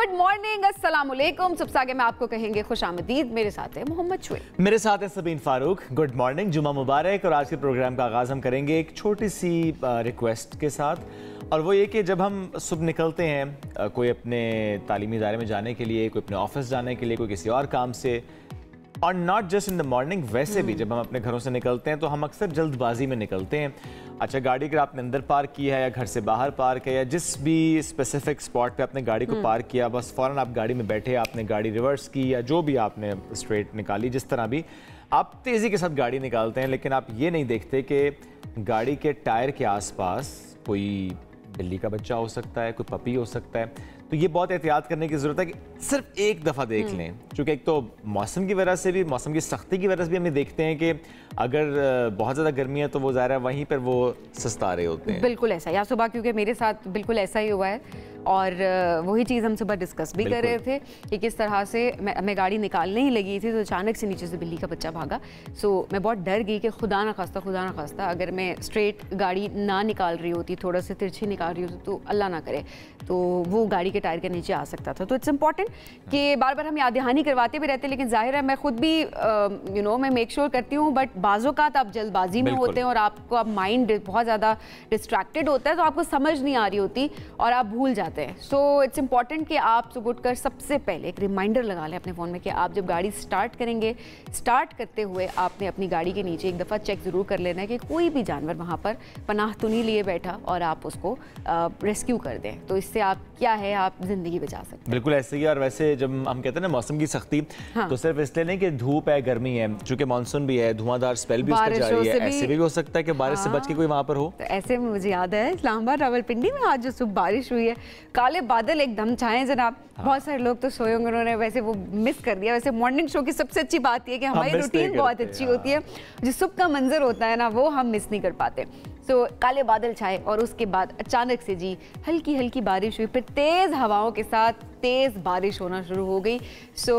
Good morning, अस्सलाम वालेकुम। सबसे आगे मैं आपको कहेंगे खुशामदीद। मेरे साथ है मोहम्मद शुएब, मेरे साथ है सबीन फारूक। गुड मॉर्निंग, जुमा मुबारक। और आज के प्रोग्राम का आगाज़ हम करेंगे एक छोटी सी रिक्वेस्ट के साथ, और वो ये कि जब हम सुबह निकलते हैं कोई अपने तालीमी इदारे में जाने के लिए, कोई अपने ऑफिस जाने के लिए, कोई किसी और काम से, और not just in the morning, वैसे भी जब हम अपने घरों से निकलते हैं तो हम अक्सर जल्दबाजी में निकलते हैं। अच्छा, गाड़ी अगर आपने अंदर पार्क की है या घर से बाहर पार्क है या जिस भी स्पेसिफिक स्पॉट पे आपने गाड़ी को पार्क किया, बस फ़ौरन आप गाड़ी में बैठे, आपने गाड़ी रिवर्स की या जो भी आपने स्ट्रेट निकाली, जिस तरह भी आप तेज़ी के साथ गाड़ी निकालते हैं, लेकिन आप ये नहीं देखते कि गाड़ी के टायर के आसपास कोई बिल्ली का बच्चा हो सकता है, कोई पपी हो सकता है। तो ये बहुत एहतियात करने की ज़रूरत है कि सिर्फ एक दफ़ा देख लें, क्योंकि एक तो मौसम की वजह से भी, मौसम की सख्ती की वजह से भी हम देखते हैं कि अगर बहुत ज़्यादा गर्मी है तो वो ज़ाहिर है वहीं पर वो सस्ता रहे होते हैं। बिल्कुल ऐसा या सुबह, क्योंकि मेरे साथ बिल्कुल ऐसा ही हुआ है। और वही चीज़ हम सुबह डिस्कस भी कर रहे थे कि किस तरह से मैं गाड़ी निकालने ही लगी थी तो अचानक से नीचे से बिल्ली का बच्चा भागा। सो मैं बहुत डर गई कि खुदा ना खास्ता अगर मैं स्ट्रेट गाड़ी ना निकाल रही होती, थोड़ा सा तिरछी निकाल रही होती, तो अल्लाह ना करे तो वो गाड़ी के टायर के नीचे आ सकता था। तो इट्स इम्पॉर्टेंट कि बार बार हम याद दहानी करवाते भी रहते हैं, लेकिन जाहिर है मैं खुद भी मैं मेक श्योर करती हूँ, बट बाज़ोकात आप जल्दबाजी में होते हैं और आपको अब माइंड बहुत ज़्यादा डिस्ट्रैक्टेड होता है, तो आपको समझ नहीं आ रही होती और आप भूल जाते हैं। सो इट्स इम्पॉर्टेंट कि आप सुबह उठकर सबसे पहले एक रिमाइंडर लगा लें अपने फ़ोन में कि आप जब गाड़ी स्टार्ट करेंगे, स्टार्ट करते हुए आपने अपनी गाड़ी के नीचे एक दफ़ा चेक ज़रूर कर लेना है कि कोई भी जानवर वहाँ पर पनाह तो नहीं लिए बैठा और आप उसको रेस्क्यू कर दें। तो इससे आप क्या है, आप ज़िंदगी बचा सकते हैं। बिल्कुल ऐसे ही। और वैसे जब हम कहते हैं ना मौसम की सख्ती, तो सिर्फ इसलिए नहीं कि धूप है, गर्मी है, चूँकि मानसून भी है, धुआंधार स्पेल भी उसका जारी है, ऐसे भी हो सकता है कि बारिश से बच के कोई वहाँ पर हो। तो ऐसे में मुझे याद है इस्लामाबाद रावलपिंडी में आज जो सुबह बारिश हुई है, काले बादल एकदम छाए जनाब। बहुत सारे लोग तो सोए होंगे, उन्होंने वैसे वो मिस कर दिया। वैसे मॉर्निंग शो की सबसे अच्छी बात यह है कि हमारी रूटीन बहुत अच्छी होती है, जो सुबह का मंजर होता है ना, वो हम मिस नहीं कर पाते। तो काले बादल छाए और उसके बाद अचानक से जी हल्की हल्की बारिश हुई, फिर तेज़ हवाओं के साथ तेज़ बारिश होना शुरू हो गई। सो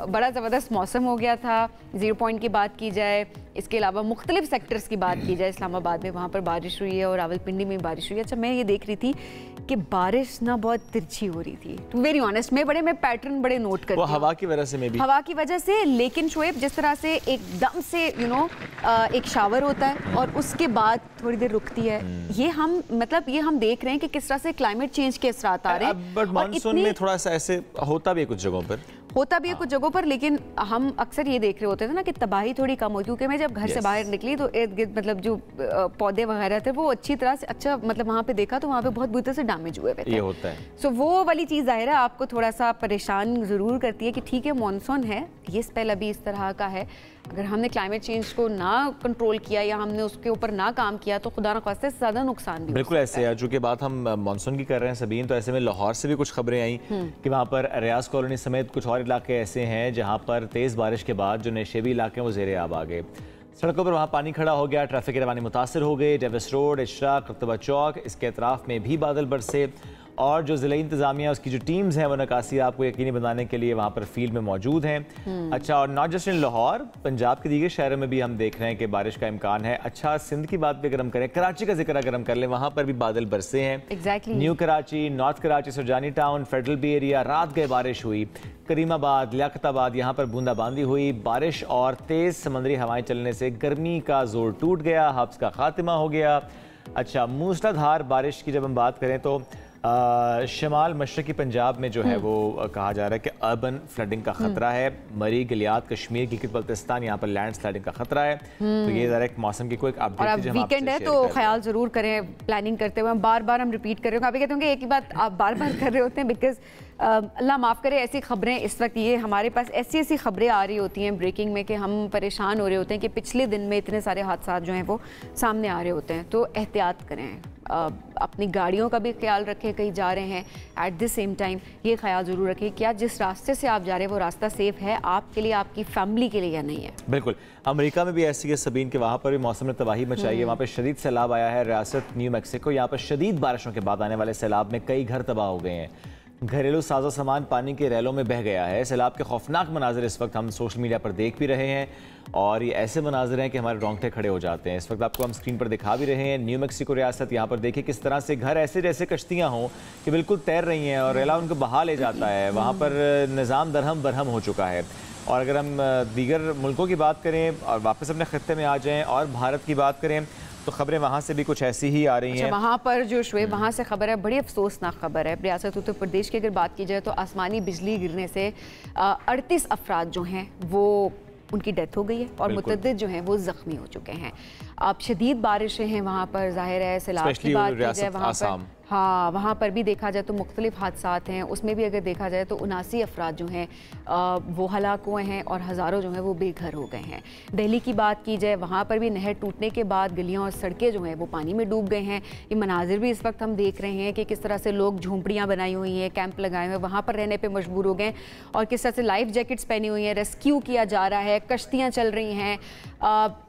बड़ा ज़बरदस्त मौसम हो गया था। 0 पॉइंट की बात की जाए, इसके अलावा मुख्तलिफ सेक्टर्स की बात की जाए, इस्लामाबाद में वहाँ पर बारिश हुई है और रावलपिंडी में बारिश हुई है। अच्छा, मैं ये देख रही थी कि बारिश ना बहुत तिरछी हो रही थी, तो वेरी ऑनेस्ट मैं पैटर्न बड़े नोट करती हूँ। हवा की वजह से, में भी हवा की वजह से, लेकिन शोएब जिस तरह से एकदम से एक शावर होता है और उसके बाद थोड़ी देर रुकती है, ये हम देख रहे हैं कि किस तरह से क्लाइमेट चेंज के असरात आ रहे हैं। बट मानसून में थोड़ा सा ऐसे होता भी है कुछ जगहों पर, कुछ जगहों पर, लेकिन हम अक्सर ये देख रहे होते थे ना कि तबाही थोड़ी कम होती, क्योंकि मैं जब घर से बाहर निकली तो इर्द गिर्द मतलब जो पौधे वगैरह थे वो अच्छी तरह से, अच्छा मतलब वहाँ पे देखा तो वहाँ पे बहुत बुरी तरह से डैमेज हुए थे। ये होता है। सो वो वाली चीज़ ज़ाहिर है आपको थोड़ा सा परेशान ज़रूर करती है कि ठीक है मॉनसून है, ये स्पेल अभी इस तरह का है, अगर हमने क्लाइमेट चेंज को ना कंट्रोल किया या हमने उसके ऊपर ना काम किया तो खुदा न खास्ते ज़्यादा नुकसान भी। बिल्कुल ऐसे है। चूँकि बात हम मानसून की कर रहे हैं सबीन, तो ऐसे में लाहौर से भी कुछ खबरें आई कि वहाँ पर रियाज कॉलोनी समेत कुछ और इलाके ऐसे हैं जहाँ पर तेज़ बारिश के बाद जो नशेबी इलाके हैं वो ज़ेरे आब आ गए। सड़कों पर वहाँ पानी खड़ा हो गया, ट्रैफिक की रवानी मुतासर हो गई। डेविस रोड, इशराक, रतबा चौक, इसके अतराफ में भी बादल बरसे, और जो ज़िला इंतज़ामिया उसकी जो टीम्स हैं वो नकासी आपको यकीनी बनाने के लिए वहाँ पर फील्ड में मौजूद हैं। अच्छा, और not just in Lahore, Punjab के दीगर शहरों में भी हम देख रहे हैं कि बारिश का इम्कान है। अच्छा, सिंध की बात भी अगर हम करें, कराची का जिक्र अगर हम कर लें, वहाँ पर भी बादल बरसे हैं। New Karachi, North Karachi, Surjani Town, Federal B Area, रात गए बारिश हुई। करीमाबाद, लियाकताबाद, यहाँ पर बूंदाबांदी हुई। बारिश और तेज़ समंदरी हवाएं चलने से गर्मी का जोर टूट गया, हब्स का खात्मा हो गया। अच्छा, मूसलाधार बारिश की जब हम बात करें तो शमाल मशरकी पंजाब में जो है वो कहा जा रहा है कि अर्बन फ्लडिंग का खतरा है। मरी, गिलियात, कश्मीर, गिलगित बल्तिस्तान, यहाँ पर लैंड स्लाइडिंग का खतरा है। तो ये ज़रा एक मौसम की कोई अपडेट, वीकेंड है तो ख्याल जरूर करें प्लानिंग करते हुए। बार बार हम रिपीट कर रहे हैं, अभी कहते हैं एक ही बात आप बार बार कर रहे होते हैं, बिकॉज अल्लाह माफ़ करे ऐसी खबरें इस वक्त, ये हमारे पास ऐसी खबरें आ रही होती हैं ब्रेकिंग में कि हम परेशान हो रहे होते हैं कि पिछले दिन में इतने सारे हादसा जो हैं वो सामने आ रहे होते हैं। तो एहतियात करें, अपनी गाड़ियों का भी ख्याल रखें, कहीं जा रहे हैं एट द सेम टाइम ये ख्याल ज़रूर रखें क्या जिस रास्ते से आप जा रहे हैं वो रास्ता सेफ़ है आपके लिए, आपकी फैमिली के लिए या नहीं है। बिल्कुल। अमेरिका में भी ऐसी है सबीन के, वहाँ पर भी मौसम ने तबाही मचाई है। वहाँ पर शदीद सैलाब आया है। रियासत न्यू मैक्सिको, यहाँ पर शदीद बारिशों के बाद आने वाले सैलाब में कई घर तबाह हो गए हैं। घरेलू साजो सामान पानी के रैलों में बह गया है। सैलाब के खौफनाक मनाजिर इस वक्त हम सोशल मीडिया पर देख भी रहे हैं और ये ऐसे मनाजिर हैं कि हमारे रोंगटे खड़े हो जाते हैं। इस वक्त आपको हम स्क्रीन पर दिखा भी रहे हैं। न्यू मैक्सिको रियासत, यहाँ पर देखिए किस तरह से घर ऐसे जैसे कश्तियाँ हों कि बिल्कुल तैर रही हैं और रैला उनको बहा ले जाता है। वहाँ पर निज़ाम दरहम बरहम हो चुका है। और अगर हम दीगर मुल्कों की बात करें और वापस अपने खत्ते में आ जाएँ और भारत की बात करें तो खबरें वहाँ से भी कुछ ऐसी ही आ रही हैं। वहाँ पर जो शुएब वहाँ से खबर है, बड़ी अफसोसनाक खबर है। रियासत उत्तर प्रदेश की अगर बात की जाए तो आसमानी बिजली गिरने से 38 अफराद जो हैं वो उनकी डेथ हो गई है और मुतअद्दिद जो हैं वो ज़ख्मी हो चुके हैं। अब शदीद बारिशें हैं वहाँ पर, जाहिर है सैलाब की बात की जाए वहाँ पर, हाँ वहाँ पर भी देखा जाए तो मुख्तलिफ हादसात हैं। उसमें भी अगर देखा जाए तो 79 अफराद जो हैं वो हलाक हुए हैं और हज़ारों जो हैं वो बेघर हो गए हैं। दिल्ली की बात की जाए वहाँ पर भी नहर टूटने के बाद गलियाँ और सड़कें जो हैं वो पानी में डूब गए हैं। ये मनाजिर भी इस वक्त हम देख रहे हैं कि किस तरह से लोग झोंपड़ियाँ बनाई हुई हैं, कैंप लगाए हुए हैं, वहाँ पर रहने पर मजबूर हो गए और किस तरह से लाइफ जैकेट्स पहनी हुई हैं, रेस्क्यू किया जा रहा है, कश्तियाँ चल रही हैं।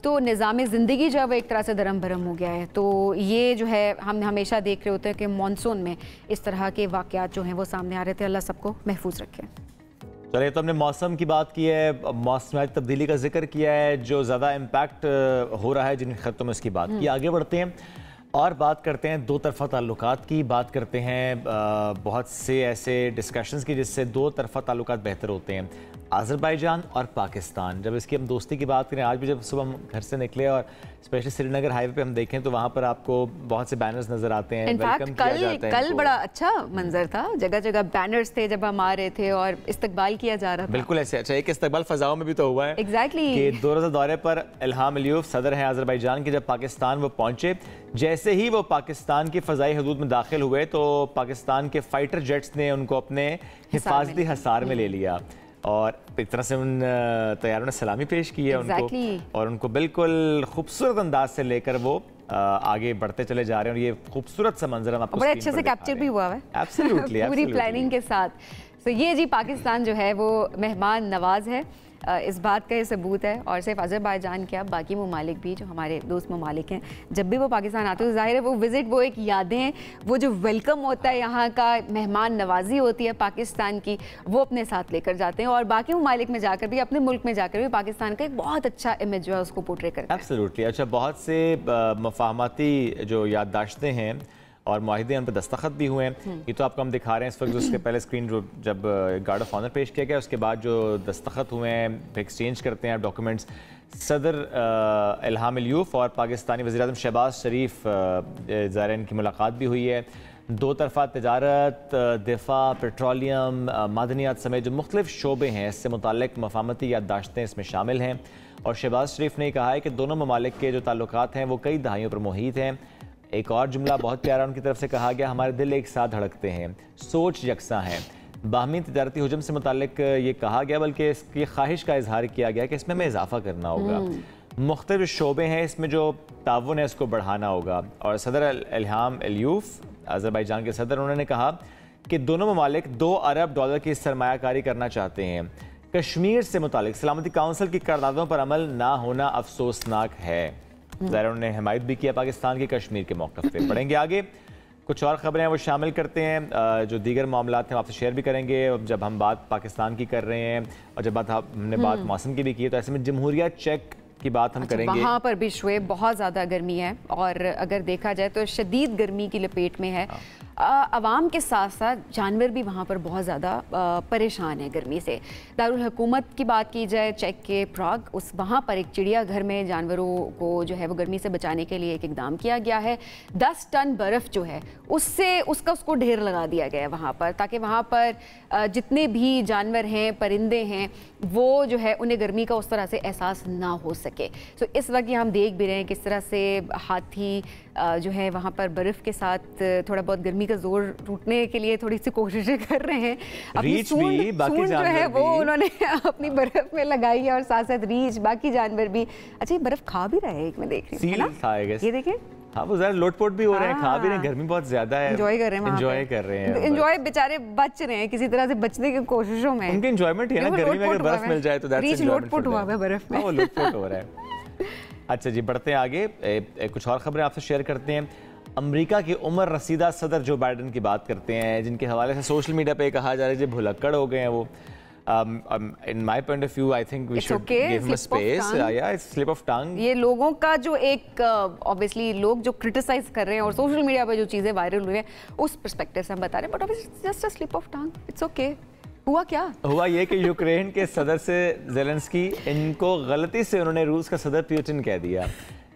तो निज़ाम ज़िंदगी जो है वो एक तरह से दरम भरम हो गया है। तो ये जो है हम हमेशा देख रहे होते हैं कि मॉनसून में इस तरह के वाक़यात जो हैं वो सामने आ रहे थे। अल्लाह सबको महफूज रखे। चलिए, तो हमने मौसम की बात की है, मौसमाती तब्दीली का जिक्र किया है, जो ज़्यादा इम्पैक्ट हो रहा है जिन खत्तों में उसकी बात की। आगे बढ़ते हैं और बात करते हैं दो तरफ़ा ताल्लुकात की। बात करते हैं बहुत से ऐसे डिस्कशंस की जिससे दो तरफ़ा ताल्लुकात बेहतर होते हैं। अज़रबैजान और पाकिस्तान, जब इसकी हम दोस्ती की बात करें, आज भी जब सुबह हम घर से निकले और स्पेशली श्रीनगर हाईवे पे हम देखें तो वहाँ पर आपको बहुत से बैनर्स नजर आते हैं। इनफैक्ट कल बड़ा अच्छा मंजर था, जगह जगह बैनर्स थे जब हम आ रहे थे और इस्तकबाल किया जा रहा था। बिल्कुल ऐसे। अच्छा, एक इस्तकबाल फ़ज़ाओं में भी तो हुआ है एग्जैक्टली कि 2 रोज़ा दौरे पर इल्हाम अलियूफ सदर हैं अज़रबैजान के, जब पाकिस्तान वो पहुँचे, जैसे ही वो पाकिस्तान की फ़ज़ाई हदूद में दाखिल हुए तो पाकिस्तान के फाइटर जेट्स ने उनको अपने हिफाजती हसार में ले लिया और एक तरह से उन तैयारों ने सलामी पेश की है उनको और उनको बिल्कुल खूबसूरत अंदाज से लेकर वो आगे बढ़ते चले जा रहे हैं। और ये खूबसूरत सा मंजर हम आपको बड़े अच्छे से कैप्चर भी हुआ है एब्सोल्युटली पूरी प्लानिंग के साथ। तो ये जी पाकिस्तान जो है वो मेहमान नवाज है, इस बात का ये सबूत है। और सिर्फ अज़रबैजान क्या, बाकी ममालिक भी जो हमारे दोस्त ममालिक हैं, जब भी वो पाकिस्तान आते हैं तो जाहिर है वो विज़िट, वो एक यादें, वो जो वेलकम होता है यहाँ का, मेहमान नवाजी होती है पाकिस्तान की, वो अपने साथ लेकर जाते हैं और बाकी ममालिक में जाकर भी, अपने मुल्क में जाकर भी पाकिस्तान का एक बहुत अच्छा इमेज जो है उसको पोर्ट्रे करते हैं। एब्सोल्युटली। अच्छा, बहुत से मफाहमाती जो याददाश्तें हैं और मुआहिदे उन पर दस्तखत भी हुए हैं। ये तो आपको हम दिखा रहे हैं इस वक्त। उसके पहले स्क्रीन जो जब गार्ड ऑफ ऑनर पेश किया गया उसके बाद जो दस्तखत हुए हैं, एक्सचेंज करते हैं डॉक्यूमेंट्स, सदर इल्हाम अलियूफ और पाकिस्तानी वज़ीर-ए-आज़म शहबाज शरीफ ज़ायरीन की मुलाकात भी हुई है। दो तरफ़ा तजारत, दिफा, पेट्रोलियम, मादनियात समेत जो मुख्तलिफ शोबे हैं इससे मुताल्लिक़ मफाहमती याददाश्तें इसमें शामिल हैं। और शहबाज शरीफ ने कहा है कि दोनों ममालिक के जो ताल्लुकात हैं वो कई दहाइयों पर मुहीत हैं। एक और जुमला बहुत प्यारा उनकी तरफ से कहा गया, हमारे दिल एक साथ धड़कते हैं, सोच यकसा है। बाहमी तजारती हुजम से मुताल्लिक ये कहा गया, बल्कि इसकी ख्वाहिश का इजहार किया गया कि इसमें हमें इजाफा करना होगा, मुख्तलिफ शोबे हैं इसमें जो ताउन है इसको बढ़ाना होगा। और सदर इल्हाम अलियूफ अज़रबैजान के सदर, उन्होंने कहा कि दोनों ममालिक $2 अरब की सरमायाकारी करना चाहते हैं। कश्मीर से मुताल्लिक सलामती काउंसिल की करारदादों पर अमल ना होना अफसोसनाक है। ज़ाहिर उन्होंने हिमायत भी किया पाकिस्तान के कश्मीर के मौक़िफ़ पे। बढ़ेंगे आगे, कुछ और ख़बरें हैं वो शामिल करते हैं, जो दीगर मामलात हैं आपसे शेयर भी करेंगे। जब हम बात पाकिस्तान की कर रहे हैं और जब हमने बात मौसम की भी की है, तो ऐसे में जमहूरिया चेक की बात हम करेंगे। वहाँ पर भी शुएब बहुत ज़्यादा गर्मी है और अगर देखा जाए तो शदीद गर्मी की लपेट में है। आवाम के साथ साथ जानवर भी वहाँ पर बहुत ज़्यादा परेशान है गर्मी से। दारुल हुकूमत की बात की जाए, चेक के प्राग, उस वहाँ पर एक चिड़ियाघर में जानवरों को जो है वो गर्मी से बचाने के लिए एक इकदाम किया गया है। 10 टन बर्फ़ जो है उसको ढेर लगा दिया गया है वहाँ पर, ताकि वहाँ पर जितने भी जानवर हैं, परिंदे हैं, वो जो है उन्हें गर्मी का उस तरह से एहसास ना हो सके। तो इस वक्त हम देख भी रहे हैं किस तरह से हाथी जो है वहाँ पर बर्फ़ के साथ थोड़ा बहुत गर्मी का जोर टूटने के लिए थोड़ी सी कोशिशें कर रहे हैं। अपनी सूंड जो है वो उन्होंने अपनी बर्फ़ में लगाई है और साथ साथ रीछ, बाकी जानवर भी। अच्छा, ये बर्फ़ खा भी रहा है, एक मैं देख रही हूँ, ये देखें। हाँ, वो ज़रा लोटपोट भी हो रहे हैं, खा भी रहे हैं, गर्मी बहुत ज़्यादा है, एंजॉय कर रहे हैं, एंजॉय बेचारे बच रहे हैं किसी तरह से बचने की कोशिशों में। उनकी एंजॉयमेंट है ना, गर्मी में अगर बर्फ मिल जाए तो दैट्स एंजॉयमेंट। लोटपोट हुआ है बर्फ में, वो लोटपोट हो रहा है। अच्छा जी, बढ़ते हैं आगे, कुछ और खबरें आपसे शेयर करते हैं। अमेरिका की उम्र रसीदा सदर जो बाइडन की बात करते हैं, जिनके हवाले से सोशल मीडिया पे कहा जा रहा है जो भुलक्कड़ हो गए हैं वो। In my point of view, I think we should give him a space. Yeah, it's slip of tongue. ये लोगों का जो एक obviously लोग जो criticize कर रहे हैं और सोशल मीडिया पे जो चीजें वायरल हुई हैं उस पर्सपेक्टिव से हम बता रहे हैं, but obviously just a slip of tongue. It's okay. हुआ क्या? हुआ ये कि यूक्रेन के सदर से ज़ेलेंस्की, इनको गलती से उन्होंने रूस का सदर पुतिन कह दिया।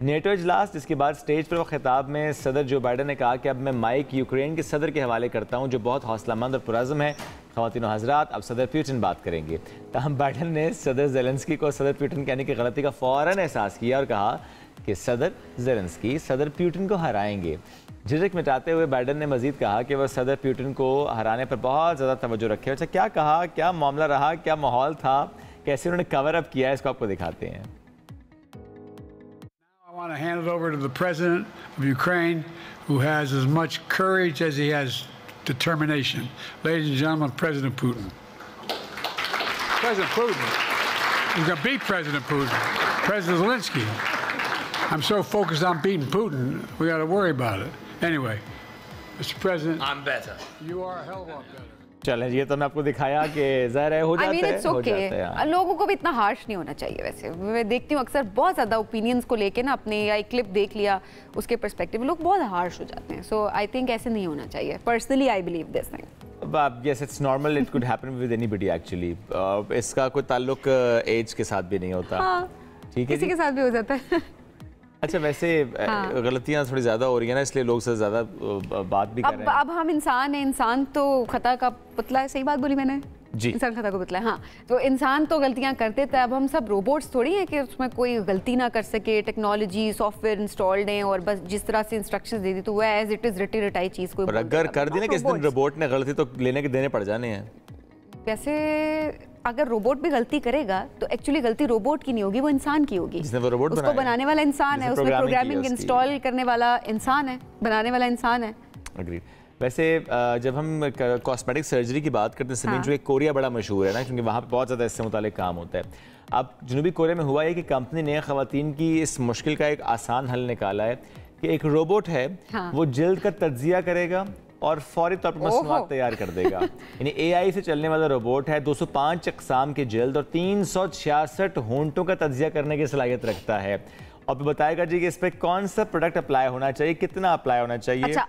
नेटो इजलास जिसके बाद स्टेज पर वो खिताब में सदर जो बाइडन ने कहा कि अब मैं माइक यूक्रेन के सदर के हवाले करता हूं जो बहुत हौसलामंद और पुरज़म है। ख़वातीन और हज़रात, अब सदर पुतिन बात करेंगे। तहम बाइडन ने सदर ज़ेलेंस्की को सदर पुतिन कहने की गलती का फ़ौरन एहसास किया और कहा कि सदर ज़ेलेंस्की सदर पुतिन को हराएंगे। झिझक मिटाते हुए बाइडन ने मजीद कहा कि वह सदर पुतिन को हराने पर बहुत ज़्यादा तवज्जो रखे। अच्छा, क्या कहा, क्या मामला रहा, क्या माहौल था, कैसे उन्होंने कवर अप किया है, इसको आपको दिखाते हैं। I want to hand it over to the president of Ukraine, who has as much courage as he has determination. Ladies and gentlemen, President Putin. President Putin. He's going to beat President Putin. President Zelensky. I'm so focused on beating Putin, we got to worry about it. Anyway, Mr. President, I'm better. You are a hell of a lot better. चलें, ये तो मैं आपको दिखाया कि ज़ाहिर है हो जाता है, it's okay. लोगों को भी इतना हार्श नहीं होना चाहिए। वैसे मैं देखती हूँ अक्सर बहुत ज़्यादा ओपिनियंस को लेके ना, अपने या एक क्लिप देख लिया उसके पर्सपेक्टिव लोग बहुत हार्श हो जाते हैं। सो आई थिंक ऐसे नहीं होना चाहिए। Personally I believe this thing. Yes, it's normal. It could happen with anybody actually. इसका कोई ताल्लुक एज के साथ भी नहीं होता। हाँ, ठीक है, किसी के साथ भी हो जाता है। अच्छा, वैसे गलतियां थोड़ी ज़्यादा हो रही हैं ना, इसलिए लोग से ज़्यादा बात भी कर रहे हैं। अब हम इंसान हैं, इंसान तो खता का पुतला है। सही बात बोली मैंने जी, इंसान खता का पुतला है। हाँ, तो इंसान तो गलतियां करते थे। अब हम सब रोबोट्स थोड़ी हैं कि उसमें कोई गलती ना कर सके। टेक्नोलॉजी सॉफ्टवेयर इंस्टॉल्ड है और बस जिस तरह से इंस्ट्रक्शंस दे दी तो वह एज इट इज रटी रटाई चीज़ कोई अगर कर दी ना किस दिन रोबोट ने गलती तो लेने के देने पड़ जाने हैं। वैसे अगर रोबोट भी गलती करेगा तो एक्चुअली गलती रोबोट की नहीं होगी, वो इंसान की होगी। जिसने वो रोबोट उसको बनाने वाला इंसान है, उसमें प्रोग्रामिंग इंस्टॉल करने वाला इंसान है, बनाने वाला इंसान है। एग्रीड। वैसे जब हम कॉस्मेटिक सर्जरी की बात करते हैं समीन, जो एक कोरिया बड़ा मशहूर है ना, क्योंकि वहाँ पे बहुत ज़्यादा इससे मुतालिक काम होता है। अब जनूबी कोरिया में हुआ है कि कंपनी ने ख़वातीन की इस मुश्किल का एक आसान हल निकाला है कि एक रोबोट है, वो जल्द का तज्जिया करेगा और फौरी तौर पर मसनूआत तैयार कर देगा। यानी AI से चलने वाला रोबोट है, 205 अक़साम के जल्द और 366 होंठों का तज्जिया करने की सलाहियत रखता है। और फिर बताएगा जी कि इस पर कौन सा प्रोडक्ट अप्लाई होना चाहिए, कितना अप्लाई होना चाहिए। अच्छा,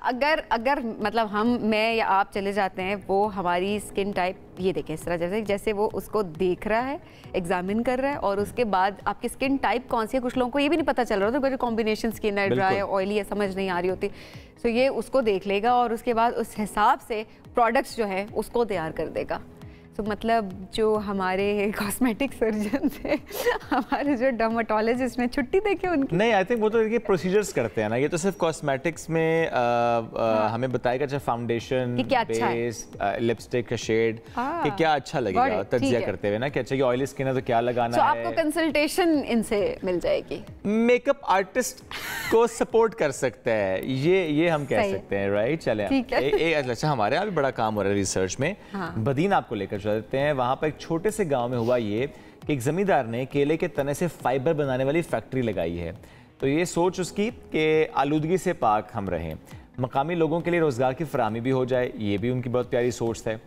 अगर मतलब मैं या आप चले जाते हैं, वो हमारी स्किन टाइप ये देखें इस तरह, जैसे वो उसको देख रहा है, एग्जामिन कर रहा है और उसके बाद आपकी स्किन टाइप कौन सी है। कुछ लोगों को ये भी नहीं पता चल रहा होता, कोई कॉम्बिनेशन स्किन है, ड्राई है, ऑयली है, समझ नहीं आ रही होती। तो ये उसको देख लेगा और उसके बाद उस हिसाब से प्रोडक्ट्स जो है उसको तैयार कर देगा। तो मतलब जो हमारे कॉस्मेटिक सर्जन थे, हमारे जो डर्मेटोलॉजिस्ट ने छुट्टी देके उनकी नहीं, आई थिंक वो तो ये प्रोसीजर्स करते हैं ना, ये तो सिर्फ कॉस्मेटिक्स में हमें बताएगा अच्छा फाउंडेशन, बेस, लिपस्टिक का शेड कि क्या अच्छा लगेगा तज्जिया करते हुए ना, कि अच्छा ये ऑयली स्किन है तो क्या लगाना है। आपको कंसल्टेशन इनसे मिल जाएगी। मेकअप आर्टिस्ट को सपोर्ट कर सकता है, ये हम कह सकते हैं, राइट। चले अच्छा, हमारे यहाँ भी बड़ा काम हो रहा है रिसर्च में। बदीन आपको लेकर चलते हैं। वहां पर एक छोटे से गांव में हुआ ये कि एक जमींदार ने केले के तने से फाइबर बनाने वाली फैक्ट्री लगाई है। तो ये सोच उसकी कि आलूदगी से पाक हम रहें, मकामी लोगों के लिए रोजगार की फराहमी भी हो जाए। ये भी उनकी बहुत प्यारी सोच है।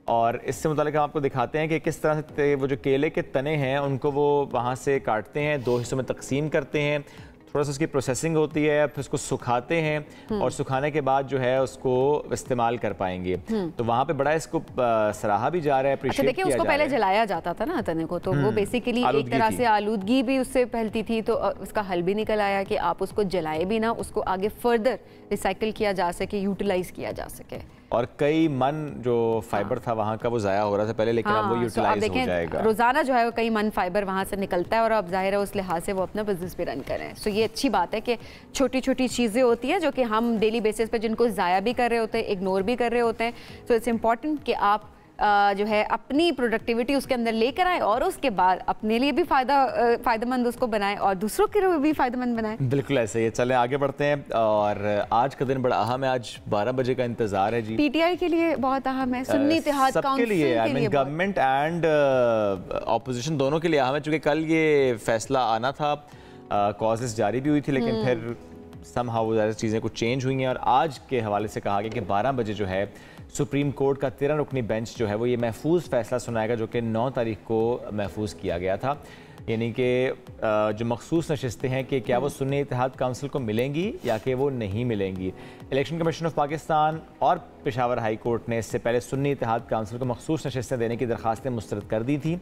और इससे मुतालिक हम आपको दिखाते हैं कि किस तरह से वो जो केले के तने हैं उनको वो वहाँ से काटते हैं, 2 हिस्सों में तकसीम करते हैं, थोड़ा सा उसकी प्रोसेसिंग होती है, फिर उसको सुखाते हैं और सुखाने के बाद जो है उसको इस्तेमाल कर पाएंगे। तो वहाँ पे बड़ा इसको सराहा भी जा रहा है, अच्छा, देखिए उसको पहले जलाया जाता था ना तने को, तो वो बेसिकली एक तरह से आलूदगी भी उससे फैलती थी। तो उसका हल भी निकल आया कि आप उसको जलाए भी ना, उसको आगे फर्दर रिसाइकिल किया जा सके, यूटिलाइज किया जा सके। और कई मन जो फाइबर था वहाँ का वो ज़ाया हो रहा था पहले, लेकिन अब वो यूटिलाइज हो जाएगा। रोजाना जो है वो कई मन फाइबर वहाँ से निकलता है और अब जाहिर है उस लिहाज से वो अपना बिजनेस भी रन करें। सो ये अच्छी बात है कि छोटी छोटी चीज़ें होती हैं जो कि हम डेली बेसिस पे जिनको ज़ाया भी कर रहे होते हैं, इग्नोर भी कर रहे होते हैं। सो इट्स इम्पॉर्टेंट कि आप जो है अपनी प्रोडक्टिविटी उसके अंदर लेकर आए और उसके बाद अपने लिए भी फ़ायदेमंद उसको बनाएं और दूसरों के लिए भी फ़ायदेमंद बनाएं। बिल्कुल ऐसे ही। चलें आगे बढ़ते हैं। और आज का दिन बड़ा अहम है, आज 12 बजे का इंतजार है जी। PTI के लिए बहुत अहम है, सुन्नी इत्तेहाद काउंसिल के लिए, I mean government and opposition दोनों के लिए अहम है, चूँकि कल ये फैसला आना था, कॉजेस जारी भी हुई थी, लेकिन फिर समहाउ ज़्यादा चीज़ें कुछ चेंज हुई हैं और आज के हवाले से कहा गया कि 12 बजे जो है सुप्रीम कोर्ट का 13 रुकनी बेंच जो है वो ये महफूज फैसला सुनाएगा जो कि 9 तारीख को महफूज किया गया था। यानी कि जो मखसूस नशिस्तें हैं कि क्या वो सुन्नी इत्तेहाद काउंसिल को मिलेंगी या कि वो नहीं मिलेंगी। इलेक्शन कमीशन ऑफ पाकिस्तान और पेशावर हाई कोर्ट ने इससे पहले सुन्नी इत्तेहाद काउंसिल को मखसूस नशिस्तें देने की दरखास्तें मुस्तरद कर दी थी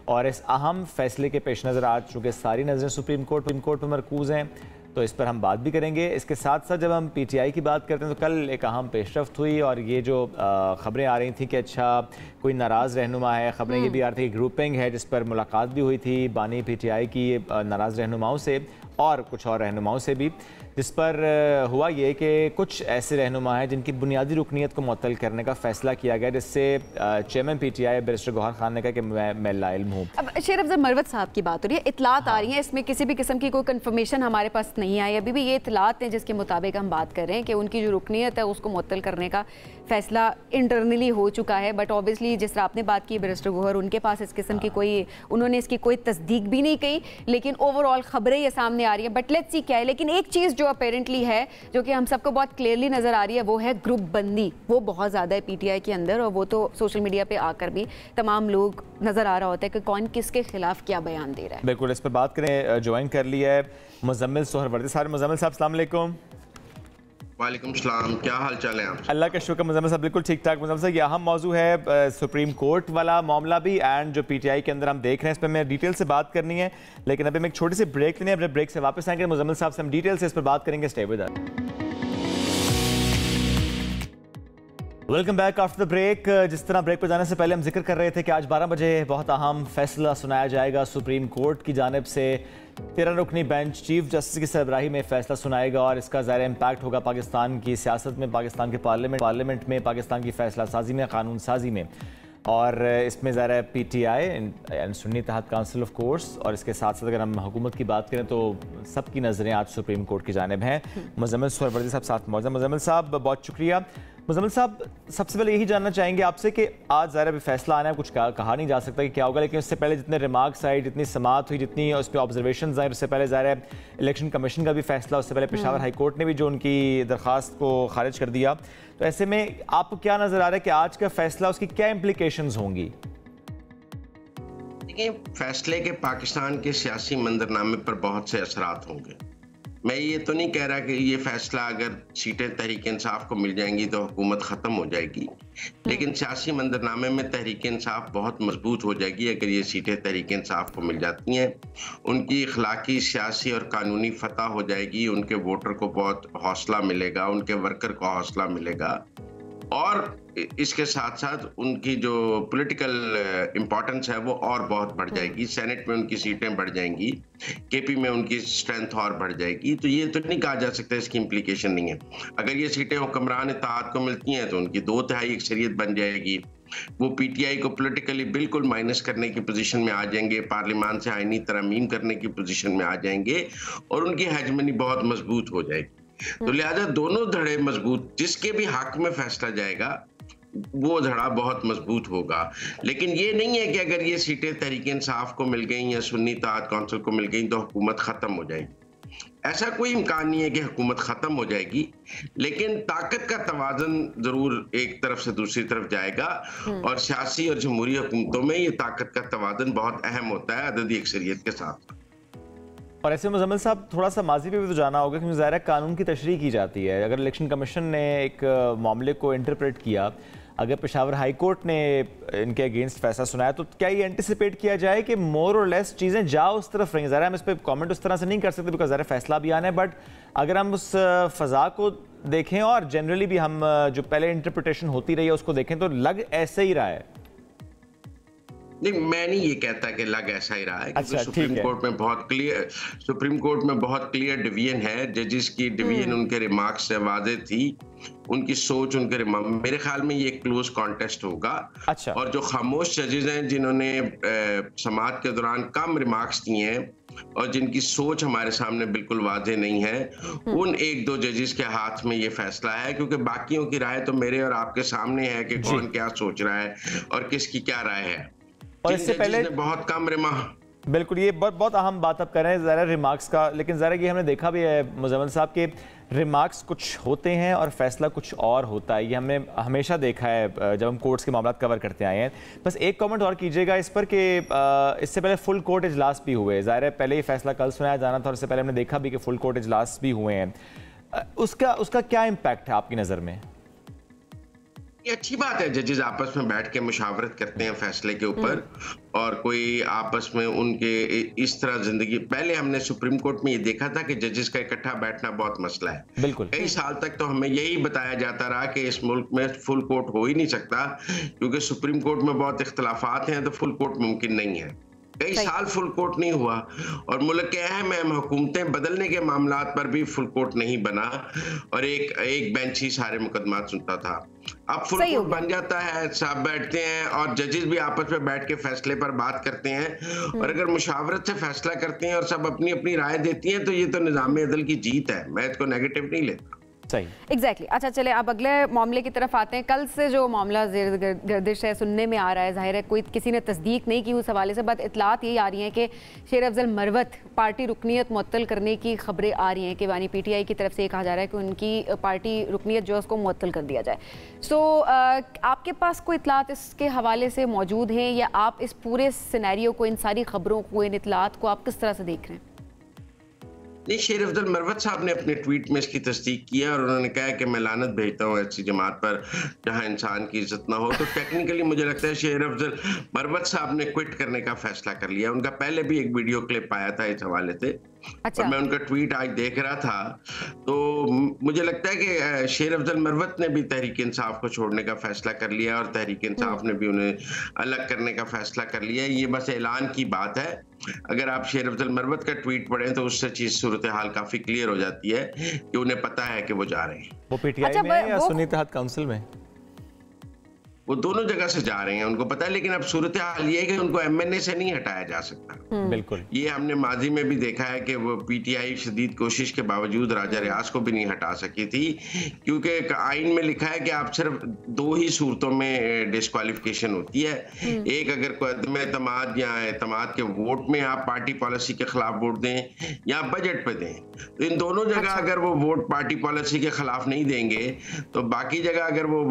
और इस अहम फैसले के पेश नज़र आज चूँकि सारी नज़रें सुप्रीम कोर्ट पर मरकूज़ हैं तो इस पर हम बात भी करेंगे। इसके साथ साथ जब हम PTI की बात करते हैं तो कल एक अहम पेशरफ्त हुई और ये जो ख़बरें आ रही थी कि अच्छा कोई नाराज़ रहनुमा है, ख़बरें ये भी आ रही थी ग्रुपिंग है जिस पर मुलाकात भी हुई थी बानी PTI की नाराज़ रहनुमाओं से और कुछ और रहनुमाओं से भी, जिस पर हुआ ये कि कुछ ऐसे रहनुमा हैं जिनकी बुनियादी रुकनीत को मुअत्तल करने का फ़ैसला किया गया, जिससे chairman PTI barrister Gauhar Khan ने कहा कि मैं लाइल्म हूँ। अब शेर अफजल मरवत साहब की बात हो रही है, इतलात आ रही हैं, इसमें किसी भी किस्म की कोई कन्फर्मेशन हमारे पास नहीं आई, अभी भी ये इतलात हैं जिसके मुताबिक हम बात कर रहे हैं कि उनकी जो रुकनीत है उसको मुअत्तल करने का फ़ैसला इंटरनली हो चुका है। बट ऑब्वियसली जिस तरह आपने बात की बैरिस्टर गौहर, उनके पास इस किस्म की उन्होंने इसकी कोई तस्दीक भी नहीं कही, लेकिन ओवरऑल ख़बरें ये सामने आ रही है। बट लेट्स सी क्या है। लेकिन एक चीज़ जो अपेरेंटली है जो कि हम सबको बहुत क्लियरली नज़र आ रही है वो है ग्रुप बंदी, वो बहुत ज़्यादा है PTI के अंदर और वो तो सोशल मीडिया पे आकर भी तमाम लोग नज़र आ रहा होता है कि कौन किसके खिलाफ क्या बयान दे रहा है। बिल्कुल, इस पर बात करें। ज्वाइन कर लिया है मुज़म्मिल सोहरवर्दी साहब। मुज़म्मिल साहब अस्सलाम वालेकुम। वालेकुम सलाम, क्या हाल चाल है आप? अल्लाह का शुक्र मुज़म्मिल साहब, बिल्कुल ठीक ठाक। मुज़म्मिल साहब, ये अहम मौजू है सुप्रीम कोर्ट वाला मामला भी एंड जो PTI के अंदर हम देख रहे हैं, इस पर मैं डिटेल से बात करनी है, लेकिन अभी मैं एक छोटी सी ब्रेक लेनी है। अपने ब्रेक से वापस आएंगे मुज़म्मिल साहब से हम डिटेल से इस पर बात करेंगे। Stay with us. Welcome back after the break. जिस तरह ब्रेक पर जाने से पहले हम जिक्र कर रहे थे कि आज 12 बजे बहुत अहम फैसला सुनाया जाएगा पाकिस्तान कोर्ट की जानिब से। 13 रुकनी बेंच चीफ जस्टिस की सरबराही में फैसला सुनाएगा और इसका ज़ाहिर इम्पैक्ट होगा पाकिस्तान की सियासत में, पाकिस्तान के पार्लियामेंट में, पाकिस्तान की फैसला साजी में, कानून साजी में। और इसमें ज़रा PTI and Sunni Ittehad Council of course और इसके साथ साथ अगर हम हुकूमत की बात करें तो सबकी नज़रें आज सुप्रीम कोर्ट की जानिब हैं। मुज़म्मिल सोहरवर्दी साहब साथ मौजूद हैं। मुज़म्मिल साहब बहुत शुक्रिया। मुज़म्मिल साहब, सबसे पहले यही जानना चाहेंगे आपसे कि आज ज़ाहिर है फैसला आना है, कुछ कहा नहीं जा सकता कि क्या होगा, लेकिन उससे पहले जितने रिमार्क्स आए, जितनी समाअत हुई, जितनी उस पर ऑब्जर्वेशन आए, उससे पहले ज़ाहिर है इलेक्शन कमीशन का भी फैसला, उससे पहले पेशावर हाई कोर्ट ने भी जो उनकी दरख्वास्त को खारिज कर दिया, तो ऐसे में आपको क्या नज़र आ रहा है कि आज का फैसला उसकी क्या इम्प्लीकेशंस होंगी? देखिए, फैसले के पाकिस्तान के सियासी मंजरनामे पर बहुत से असरात होंगे। मैं ये तो नहीं कह रहा कि ये फैसला अगर सीटें तहरीक इंसाफ को मिल जाएंगी तो हुकूमत ख़त्म हो जाएगी, लेकिन सियासी मंजरनामे में तहरीक इंसाफ बहुत मजबूत हो जाएगी अगर ये सीटें तहरीक इंसाफ को मिल जाती हैं। उनकी इखलाकी, सियासी और कानूनी फतह हो जाएगी, उनके वोटर को बहुत हौसला मिलेगा, उनके वर्कर को हौसला मिलेगा और इसके साथ साथ उनकी जो पॉलिटिकल इम्पोर्टेंस है वो और बहुत बढ़ जाएगी। सेनेट में उनकी सीटें बढ़ जाएंगी, KP में उनकी स्ट्रेंथ और बढ़ जाएगी। तो ये तो नहीं कहा जा सकता इसकी इम्प्लीकेशन नहीं है। अगर ये सीटें हुक्मरान इत्तेहाद को मिलती हैं तो उनकी 2/3 अक्सरियत बन जाएगी। वो PTI को पॉलिटिकली बिल्कुल माइनस करने की पोजीशन में आ जाएंगे, पार्लियामान से आईनी तरमीम करने की पोजीशन में आ जाएंगे और उनकी हेजमनी बहुत मजबूत हो जाएगी। तो लिहाजा दोनों धड़े मजबूत, जिसके भी हक में फैसला जाएगा वो धड़ा बहुत मजबूत होगा। लेकिन ये नहीं है कि अगर ये सीटें तहरीक इंसाफ को मिल गई या सुन्नी इत्तेहाद काउंसिल को मिल गई तो हुकूमत ख़त्म हो जाएगी। ऐसा कोई इम्कान नहीं है कि हुकूमत ख़त्म हो जाएगी, लेकिन ताकत का तवाज़न ज़रूर एक तरफ से दूसरी तरफ जाएगा और सियासी और जमहूरी हुकूमतों में ये ताकत का तवाज़न बहुत अहम होता है अददी अक्सरियत के साथ। और ऐसे मुज़म्मिल साहब, थोड़ा सा माजी पे भी तो जाना होगा क्योंकि ज़ाहिर है कानून की तशरीह की जाती है। अगर इलेक्शन कमीशन ने एक मामले को इंटरप्रेट किया, अगर पेशावर हाई कोर्ट ने इनके अगेंस्ट फैसला सुनाया, तो क्या ये एंटिसिपेट किया जाए कि मोर और लेस चीज़ें जाओ उस तरफ रहेंगी? ज़रा हम इस पर कमेंट उस तरह से नहीं कर सकते बिकॉज ज़रा फैसला भी आना है, बट अगर हम उस फ़ज़ा को देखें और जनरली भी हम जो पहले इंटरप्रिटेशन होती रही है उसको देखें तो लग ऐसे ही रहा है। नहीं, मैं नहीं ये कहता कि लग ऐसा ही रहा है, क्योंकि अच्छा, सुप्रीम कोर्ट में बहुत क्लियर डिवीजन है। जजेस की डिवीजन उनके रिमार्क्स से वाज़ेह थी, उनकी सोच, उनके मेरे ख्याल में ये क्लोज कॉन्टेस्ट होगा। अच्छा। और जो खामोश जजेस हैं जिन्होंने समाअत के दौरान कम रिमार्क्स दिए हैं और जिनकी सोच हमारे सामने बिल्कुल वाज़ेह नहीं है, उन 1-2 जजेस के हाथ में ये फैसला है, क्योंकि बाकियों की राय तो मेरे और आपके सामने है कि कौन क्या सोच रहा है और किसकी क्या राय है। और इससे पहले बहुत कम बिल्कुल, ये बहुत अहम बात आप कर रहे हैं ज़रा रिमार्क्स का, लेकिन ज़रा ये हमने देखा भी है मुज़म्मिल साहब के रिमार्क्स कुछ होते हैं और फैसला कुछ और होता है। ये हमने हमेशा देखा है जब हम कोर्ट्स के मामला कवर करते आए हैं। बस एक कमेंट और कीजिएगा इस पर कि इससे पहले फुल कोर्ट इजलास भी हुए, ज़ाहिर है पहले ये फैसला कल सुनाया जाना था और इससे पहले हमने देखा भी कि फुल कोर्ट इजलास भी हुए हैं। उसका क्या इम्पैक्ट है आपकी नज़र में? ये अच्छी बात है, जजेस आपस में बैठ के मुशावरत करते हैं फैसले के ऊपर, और कोई आपस में उनके इस तरह जिंदगी। पहले हमने सुप्रीम कोर्ट में ये देखा था कि जजेस का इकट्ठा बैठना बहुत मसला है। बिल्कुल, कई साल तक तो हमें यही बताया जाता रहा कि इस मुल्क में फुल कोर्ट हो ही नहीं सकता, क्योंकि सुप्रीम कोर्ट में बहुत इख्तलाफात हैं, तो फुल कोर्ट मुमकिन नहीं है। कई साल फुल कोर्ट नहीं हुआ, और मुल्क के अहम हुकूमतें बदलने के मामलात पर भी फुल कोर्ट नहीं बना, और एक बेंच ही सारे मुकदमात सुनता था। अब फुल कोर्ट बन जाता है, सब बैठते हैं और जजेस भी आपस में बैठ के फैसले पर बात करते हैं, और अगर मुशावरत से फैसला करते हैं और सब अपनी अपनी राय देती हैं, तो ये तो निज़ाम अदल की जीत है। मैं इसको नेगेटिव नहीं लेता। एग्जैक्टली। अच्छा चले अब अगले मामले की तरफ आते हैं। कल से जो मामला गर्दिश है, सुनने में आ रहा है, जाहिर है कोई किसी ने तस्दीक नहीं की उस हवाले से, बट इतलात यही आ रही हैं कि शेर अफजल मरवत पार्टी रुकनीत मुअत्तल करने की खबरें आ रही हैं कि यानी PTI की तरफ से ये कहा जा रहा है कि उनकी पार्टी रुकनीत जो है उसको मुअत्तल कर दिया जाए। सो आपके पास कोई इतलात इसके हवाले से मौजूद हैं, या आप इस पूरे सिनेरियो को, इन सारी खबरों को, इन इतलात को आप किस तरह से देख रहे हैं? नहीं, शेर अफजल मरवत साहब ने अपने ट्वीट में इसकी तस्दीक किया और उन्होंने कहा कि मैं लानत भेजता हूँ ऐसी जमात पर जहाँ इंसान की इज्जत ना हो। तो टेक्निकली मुझे लगता है शेर अफजल मरवत साहब ने क्विट करने का फैसला कर लिया। उनका पहले भी एक वीडियो क्लिप आया था इस हवाले से, और मैं उनका ट्वीट आज देख रहा था, तो मुझे लगता है कि शेर अफजल मरवत ने भी तहरीक इंसाफ को छोड़ने का फैसला कर लिया, और तहरीक इंसाफ ने भी उन्हें अलग करने का फैसला कर लिया। ये बस ऐलान की बात है। अगर आप शेर अफजल मरवत का ट्वीट पढ़ें तो उससे चीज सूरत हाल काफी क्लियर हो जाती है कि उन्हें पता है कि वो जा रहे हैं। वो PTI में है या सुन्नी इत्तेहाद काउंसिल में? वो दोनों जगह से जा रहे हैं, उनको पता है। लेकिन अब सूरत हाल ये है कि उनको MNA से नहीं हटाया जा सकता। बिल्कुल, ये हमने माजी में भी देखा है कि वो PTI शदीद कोशिश के बावजूद राजा रियाज को भी नहीं हटा सकी थी, क्योंकि आइन में लिखा है कि आप सिर्फ 2 ही सूरतों में डिस्क्वालिफिकेशन होती है। एक, अगर कोई अदम एतमाद या एतमाद के वोट में आप पार्टी पॉलिसी के खिलाफ वोट दें, या बजट पे दें। तो इन दोनों जगह अगर वो वोट पार्टी पॉलिसी के खिलाफ नहीं देंगे, तो बाकी जगह अगर वो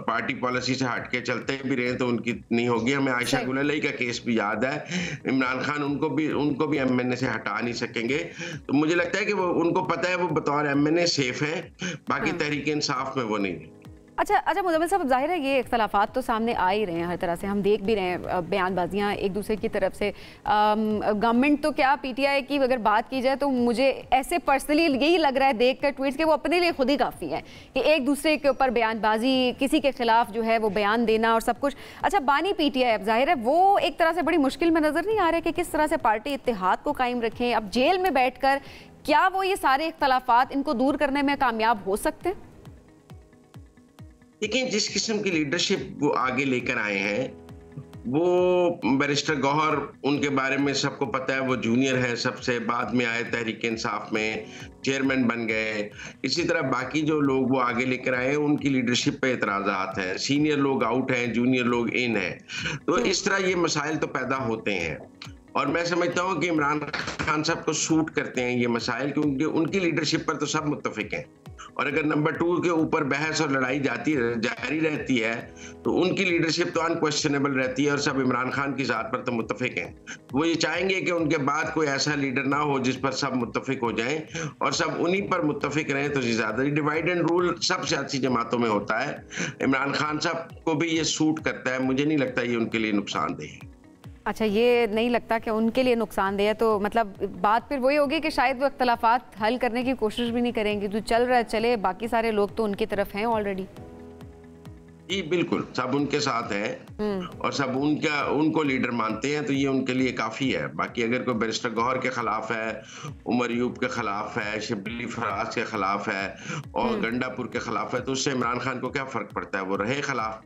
पार्टी पॉलिसी से हट के चलते भी रहे तो उनकी नहीं होगी। हमें आयशा गुललई का केस भी याद है, इमरान खान उनको भी MNA से हटा नहीं सकेंगे। तो मुझे लगता है कि वो, उनको पता है वो बतौर MNA सेफ है, बाकी तहरीक इंसाफ में वो नहीं। अच्छा मुज़म्मिल साहब, जाहिर है ये इख्तलाफात तो सामने आ ही रहे हैं, हर तरह से हम देख भी रहे हैं बयानबाजियाँ एक दूसरे की तरफ से। गवर्नमेंट तो क्या, PTI की अगर बात की जाए तो मुझे ऐसे पर्सनली यही लग रहा है देख कर ट्वीट्स के वो अपने लिए खुद ही काफ़ी है कि एक दूसरे के ऊपर बयानबाजी, किसी के खिलाफ जो है वो बयान देना और सब कुछ। अच्छा, बानी PTI अब जाहिर है वो एक तरह से बड़ी मुश्किल में नज़र नहीं आ रहा है कि किस तरह से पार्टी इत्तेहाद को कायम रखें। अब जेल में बैठ कर क्या वो ये सारे इख्तलाफात इनको दूर करने में कामयाब हो सकते हैं? लेकिन जिस किस्म की लीडरशिप वो आगे लेकर आए हैं, वो बैरिस्टर गौहर, उनके बारे में सबको पता है, वो जूनियर है सबसे, बाद में आए तहरीक इंसाफ में, चेयरमैन बन गए। इसी तरह बाकी जो लोग वो आगे लेकर आए हैं, उनकी लीडरशिप पे एतराज़ात हैं। सीनियर लोग आउट हैं, जूनियर लोग इन हैं। तो इस तरह ये मसाइल तो पैदा होते हैं, और मैं समझता हूँ कि इमरान खान साहब को सूट करते हैं ये मसाइल, क्योंकि उनकी लीडरशिप पर तो सब मुत्तफिक हैं। और अगर नंबर 2 के ऊपर बहस और लड़ाई जारी रहती है, तो उनकी लीडरशिप तो अनक्वेश्चनेबल रहती है, और सब इमरान खान की ज़ात पर तो मुत्तफिक हैं। वो ये चाहेंगे कि उनके बाद कोई ऐसा लीडर ना हो जिस पर सब मुत्तफिक हो जाएं, और सब उन्हीं पर मुत्तफिक रहें तो ज़्यादा। डिवाइड एंड रूल सब सियासी जमातों में होता है। इमरान खान साहब को भी ये सूट करता है। मुझे नहीं लगता ये उनके लिए नुकसानदेह है। अच्छा, ये नहीं लगता कि उनके लिए नुकसानदेह है, तो मतलब बात फिर वही होगी कि शायद वो इख्तलाफात हल करने की कोशिश भी नहीं करेंगे। जो चल रहा है चले, बाकी सारे लोग तो उनकी तरफ हैं ऑलरेडी। जी बिल्कुल, सब उनके साथ हैं और सब उनको लीडर मानते हैं, तो ये उनके लिए काफ़ी है। बाकी अगर कोई बैरिस्टर गौहर के खिलाफ है, उमर यूब के खिलाफ है, शिबली फराज के खिलाफ है, और गंडापुर के खिलाफ है, तो उससे इमरान खान को क्या फ़र्क पड़ता है? वो रहे खिलाफ।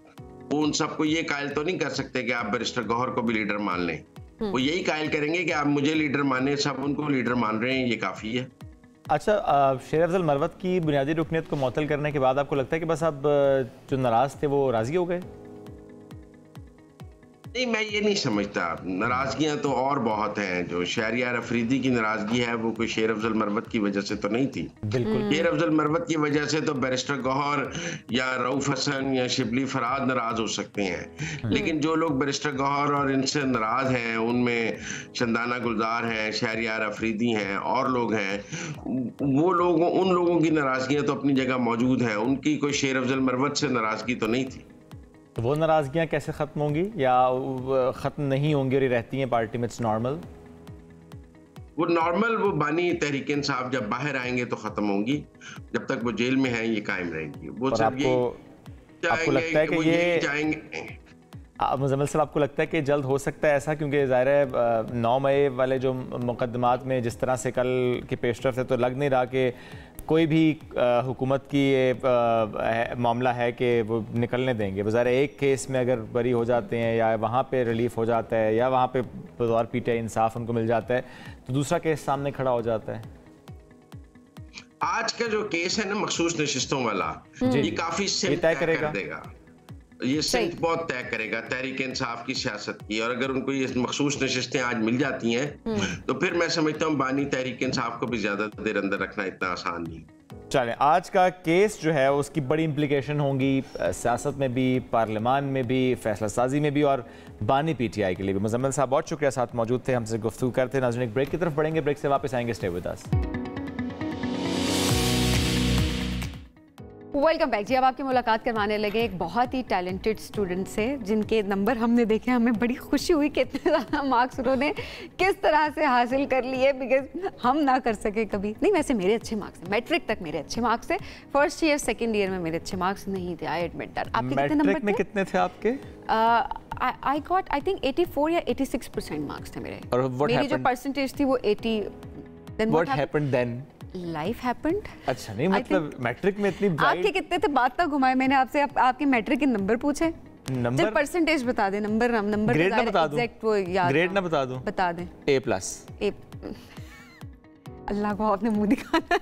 वो उन सबको ये कायल तो नहीं कर सकते कि आप बैरिस्टर गौहर को भी लीडर मान लें। वो यही कायल करेंगे कि आप मुझे लीडर माने, सब उनको लीडर मान रहे हैं, ये काफ़ी है। अच्छा, शेर अफजल मरवत की बुनियादी रुकनीत को मुअत्तल करने के बाद आपको लगता है कि बस अब जो नाराज थे वो राजी हो गए? नहीं, मैं ये नहीं समझता। नाराजगियां तो और बहुत हैं। जो शहरियार अफरीदी की नाराजगी है वो कोई शेर अफजल मरवत की वजह से तो नहीं थी। बिल्कुल। शेर अफजल मरवत की वजह से तो बैरिस्टर गौहर या रऊफ हसन या शिबली फराद नाराज हो सकते हैं, लेकिन जो लोग बैरिस्टर गौहर और इनसे नाराज हैं उनमें शंदाना गुलजार हैं, शहरियार अफरीदी हैं और लोग हैं, वो लोग, उन लोगों की नाराजगियां तो अपनी जगह मौजूद हैं। उनकी कोई शेर अफजल मरवत से नाराजगी तो नहीं थी। तो वो नाराजगियाँ कैसे ख़त्म होंगी या ख़त्म नहीं होंगी और ये रहती हैं पार्टी में? इट्स नॉर्मल, वो नॉर्मल, वो बानी तहरीक इंसाफ जब बाहर आएंगे तो ख़त्म होंगी। जब तक वो जेल में हैं ये कायम रहेंगी। वो सब आपको लगता है कि ये जाएंगे? मुज़म्मिल साहब, आपको लगता है कि जल्द हो सकता है ऐसा? क्योंकि ज़ाहिर है 9 मई वाले जो मुकदमात में जिस तरह से कल की पेशरफ है तो लग नहीं रहा कि कोई भी हुकूमत की ये मामला है कि वो निकलने देंगे। ज़ाहिर एक केस में अगर बरी हो जाते हैं या वहाँ पे रिलीफ हो जाता है या वहाँ पे बतौर पीटीआई इंसाफ उनको मिल जाता है तो दूसरा केस सामने खड़ा हो जाता है। आज का जो केस है ना मखसूस नशिस्तों वाला, ये काफ़ी तय कर देगा। ये सिर्फ बहुत तय करेगा तहरीक इंसाफ की सियासत की। और अगर उनको ये मखसूस नशिस्तें आज मिल जाती हैं तो फिर मैं समझता हूँ बानी तहरीक इंसाफ को भी ज्यादा देर अंदर रखना इतना आसान नहीं। चलें, आज का केस जो है उसकी बड़ी इम्प्लीकेशन होंगी सियासत में भी, पार्लियामान में भी, फैसला साजी में भी और बानी पीटीआई के लिए भी। मुज़म्मिल साहब बहुत शुक्रिया, साथ मौजूद थे, हमसे गुफ्तगू करते। नाज़रीन, एक ब्रेक की तरफ बढ़ेंगे, ब्रेक से वापस आएंगे। Stay with us. Welcome back जी। अब आपकी मुलाकात करवाने लगे एक बहुत ही टैलेंटेड स्टूडेंट से जिनके नंबर हमने देखे, हमें बड़ी खुशी हुई कि इतने ज़्यादा मार्क्स उन्होंने किस तरह से हासिल कर लिए, बिकॉज हम ना कर सके कभी। नहीं, वैसे मेरे अच्छे मार्क्स हैं, मैट्रिक तक मेरे अच्छे मार्क्स थे, फर्स्ट ईयर सेकेंड ईयर में मेरे अच्छे मार्क्स नहीं थे, आई एडमिट दैट। आपके कितने नंबर में कितने थे आपके? आई गॉट आई थिंक 84 या 86% मार्क्स थे मेरे। और मेरी जो परसेंटेज थी वो 80। Then what happened then? Life happened. अच्छा, नहीं मतलब मैट्रिक में इतनी आपके कितने थे? बात तक घुमाए मैंने आपसे, आपके मैट्रिक के नंबर पूछे। नंबर परसेंटेज बता दे, नंबर ग्रेड ना बता दूं? एग्जैक्ट वो याद ग्रेड ना बता दूं? बता दें। A+। अल्लाह को आपने मुंह दिखाना।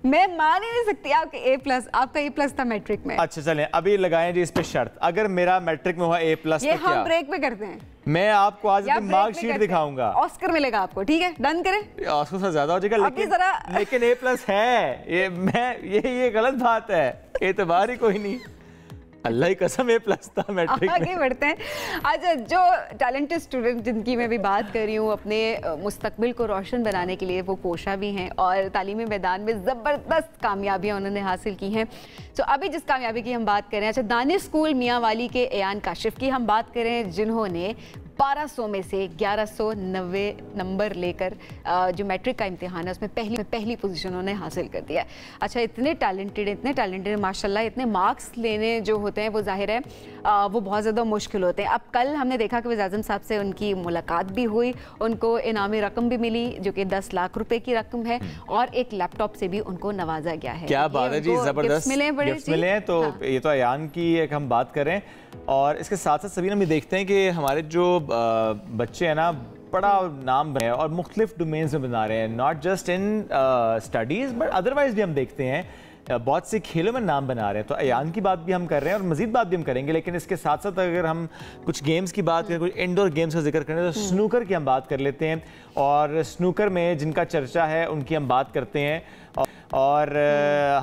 मैं मान ही नहीं सकती आपके A+, आपका A+ था मैट्रिक में। अच्छा चलें, अभी लगाएं जी इस पे शर्त, अगर मेरा मैट्रिक में हुआ A+ ये तो क्या? हम ब्रेक पे करते हैं। मैं आपको आज अपनी मार्कशीट दिखाऊंगा। ऑस्कर मिलेगा आपको, ठीक है? डन करें? ऑस्कर से ज्यादा हो जाएगा, लेकिन A+ है ये गलत बात है, एतबार ही कोई नहीं। अल्लाह की कसम A+ था मैट्रिक में। आगे बढ़ते हैं। अच्छा, जो टैलेंटेड स्टूडेंट जिनकी मैं भी बात कर रही हूँ अपने मुस्तकबिल को रोशन बनाने के लिए, वो कोशा भी हैं और तालीमी मैदान में ज़बरदस्त कामयाबियाँ उन्होंने हासिल की हैं। तो अभी जिस कामयाबी की हम बात करें, अच्छा, दानिश स्कूल मियाँ वाली के एयान काशिफ की हम बात करें, जिन्होंने 1200 में से 1190 नंबर लेकर जो मैट्रिक का इम्तिहान है उसमें पहली पोजीशन उन्होंने हासिल कर दिया है। अच्छा, इतने टैलेंटेड माशाल्लाह, इतने मार्क्स लेने जो होते हैं वो जाहिर है वो बहुत ज़्यादा मुश्किल होते हैं। अब कल हमने देखा कि वज़ीर-ए-आज़म साहब से उनकी मुलाकात भी हुई, उनको इनामी रकम भी मिली जो कि 10 लाख रुपए की रकम है और एक लैपटॉप से भी उनको नवाजा गया है। क्या बात है जी, ज़बरदस्त गिफ्ट्स मिले हैं। तो हाँ। ये तो अयान की एक हम बात करें और इसके साथ साथ सभी हम ये देखते हैं कि हमारे जो बच्चे हैं ना बड़ा नाम बने और मुख्तलिफ डोमेन्स में बना रहे हैं, not just in studies but otherwise भी हम देखते हैं बहुत से खेलों में नाम बना रहे हैं। तो अयान की बात भी हम कर रहे हैं और मजीद बात भी हम करेंगे, लेकिन इसके साथ साथ अगर हम कुछ गेम्स की बात करें, कुछ इंडोर गेम्स का जिक्र करें तो स्नूकर की हम बात कर लेते हैं। और स्नूकर में जिनका चर्चा है उनकी हम बात करते हैं और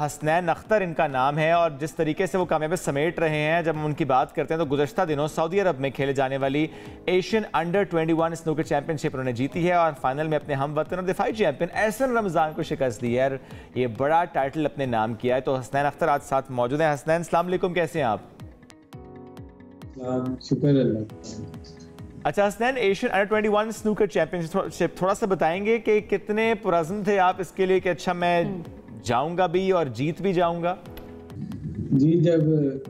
हसनैन अख्तर इनका नाम है और जिस तरीके से वो कामयाबी समेट रहे हैं जब हम उनकी बात करते हैं तो गुज़श्ता दिनों सऊदी अरब में खेले जाने वाली एशियन अंडर 21 स्नूकर चैंपियनशिप उन्होंने जीती है और फाइनल में अपने हम वतन और दिफाई चैंपियन एहसन रमज़ान को शिकस्त दी है। ये बड़ा टाइटल अपने नाम किया है। तो हसनैन अख्तर आज साथ मौजूद हैं। हसनैन, अस्सलाम वालेकुम, कैसे हैं आप? शुक्र अल्लाह। अच्छा Hasnain, Asian under 21 snooker championship थोड़ा सा बताएंगे कि कितने पुरज़्म थे आप इसके लिए कि अच्छा मैं जाऊंगा भी और जीत भी जाऊंगा? जी, जब